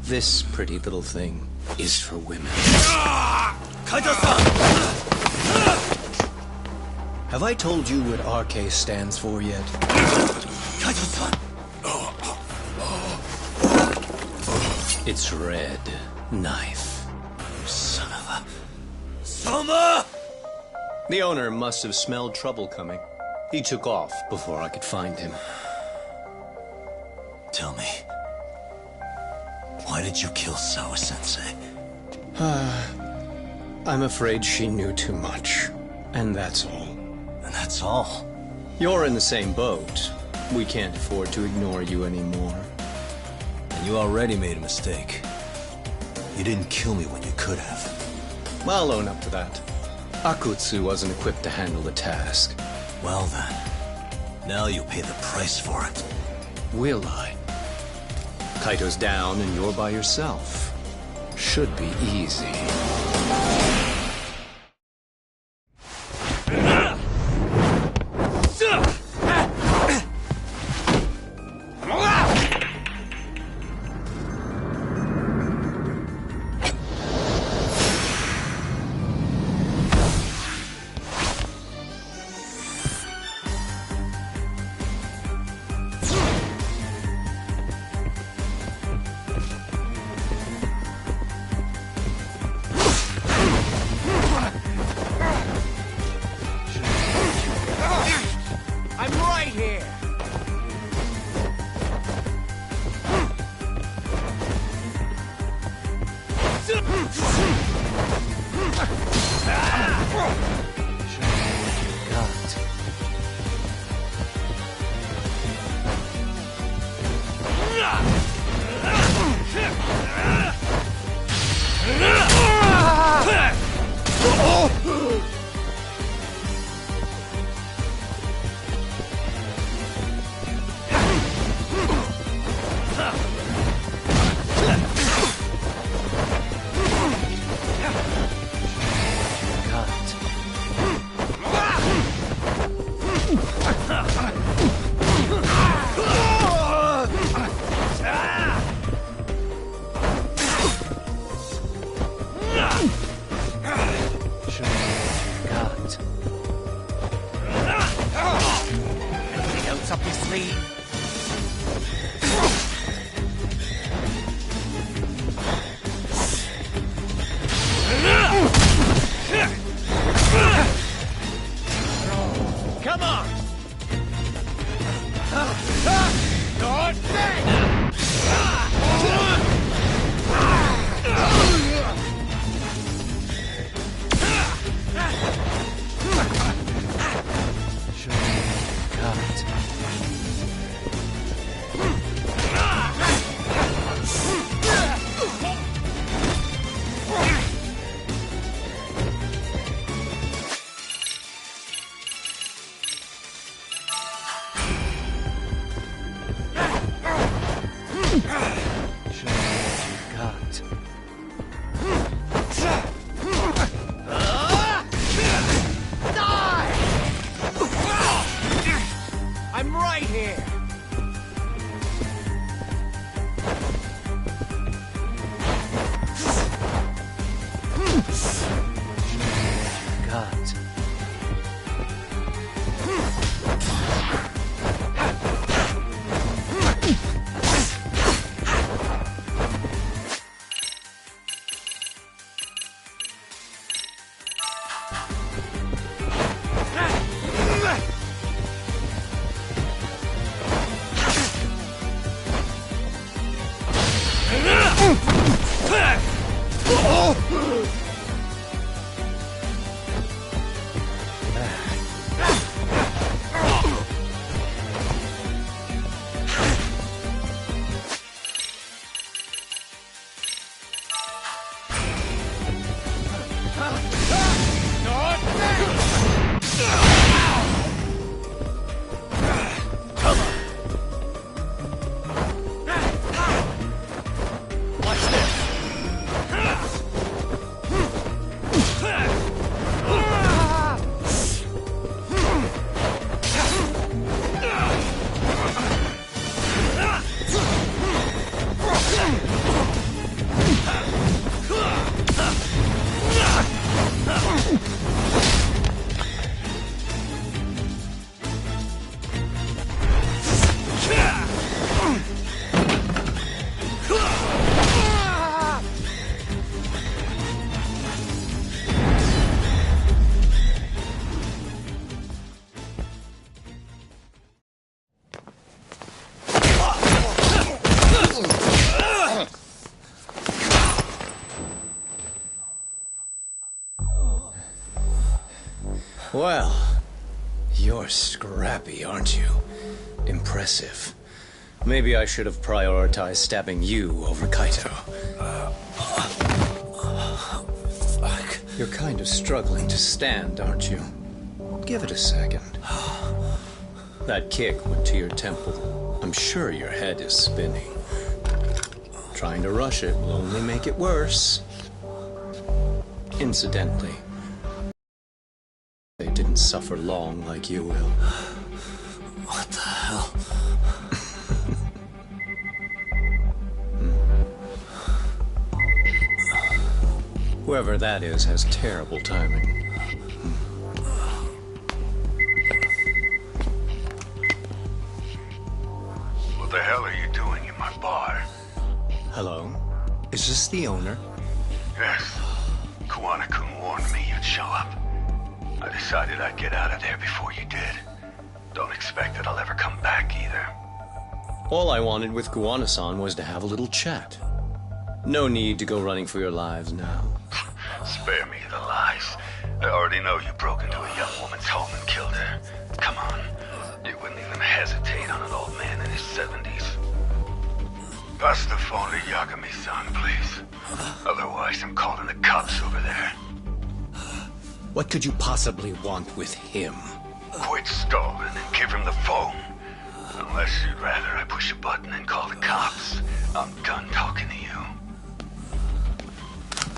This pretty little thing is for women. Kaito-san! Have I told you what RK stands for yet? Kaito-san! It's Red Knife. You son of a... Soma! The owner must have smelled trouble coming. He took off before I could find him. Tell me, why did you kill Sawa-sensei? I'm afraid she knew too much. And that's all. And that's all? You're in the same boat. We can't afford to ignore you anymore. And you already made a mistake. You didn't kill me when you could have. I'll own up to that. Akutsu wasn't equipped to handle the task. Well then, now you'll pay the price for it. Will I? Kaito's down and you're by yourself. Should be easy. right here. God. Well, you're scrappy, aren't you? Impressive. Maybe I should have prioritized stabbing you over Kaito. Fuck. You're kind of struggling to stand, aren't you? Give it a second. That kick went to your temple. I'm sure your head is spinning. Trying to rush it will only make it worse. Incidentally, they didn't suffer long like you will. What the hell? Whoever that is has terrible timing. What the hell are you doing in my bar? Hello? Is this the owner? Yes. Kuwana-kun warned me you'd show up. I decided I'd get out of there before you did. Don't expect that I'll ever come back either. All I wanted with Kuwana-san was to have a little chat. No need to go running for your lives now. Spare me the lies. I already know you broke into a young woman's home and killed her. Come on. You wouldn't even hesitate on an old man in his 70s. Pass the phone to Yagami-san, please. Otherwise, I'm calling the cops over there. What could you possibly want with him? Quit stalling and give him the phone. Unless you'd rather I push a button and call the cops. I'm done talking to you.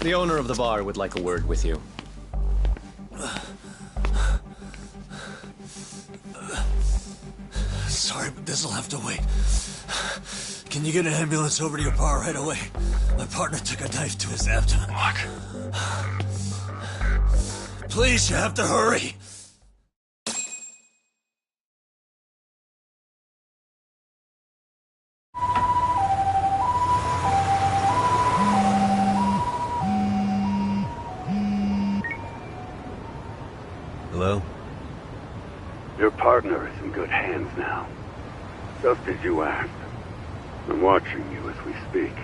The owner of the bar would like a word with you. Sorry, but this'll have to wait. Can you get an ambulance over to your bar right away? My partner took a knife to his abdomen. What? Please, you have to hurry. Hello? Your partner is in good hands now. Just as you asked. I'm watching you as we speak.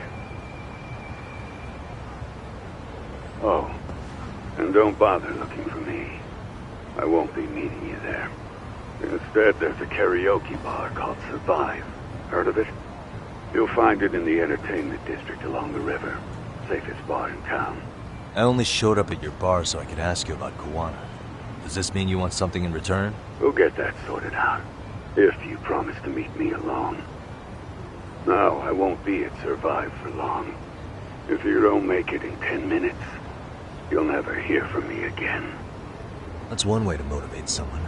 Oh, and don't bother looking for me. I won't be meeting you there. Instead, there's a karaoke bar called Survive. Heard of it? You'll find it in the entertainment district along the river. Safest bar in town. I only showed up at your bar so I could ask you about Kuwana. Does this mean you want something in return? We'll get that sorted out. If you promise to meet me alone. No, I won't be at Survive for long. If you don't make it in 10 minutes, you'll never hear from me again. That's one way to motivate someone.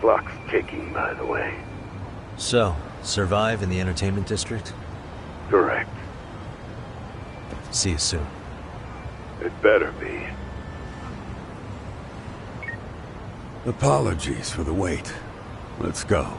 Clock's ticking, by the way. So, survive in the entertainment district? Correct. See you soon. It better be. Apologies for the wait. Let's go.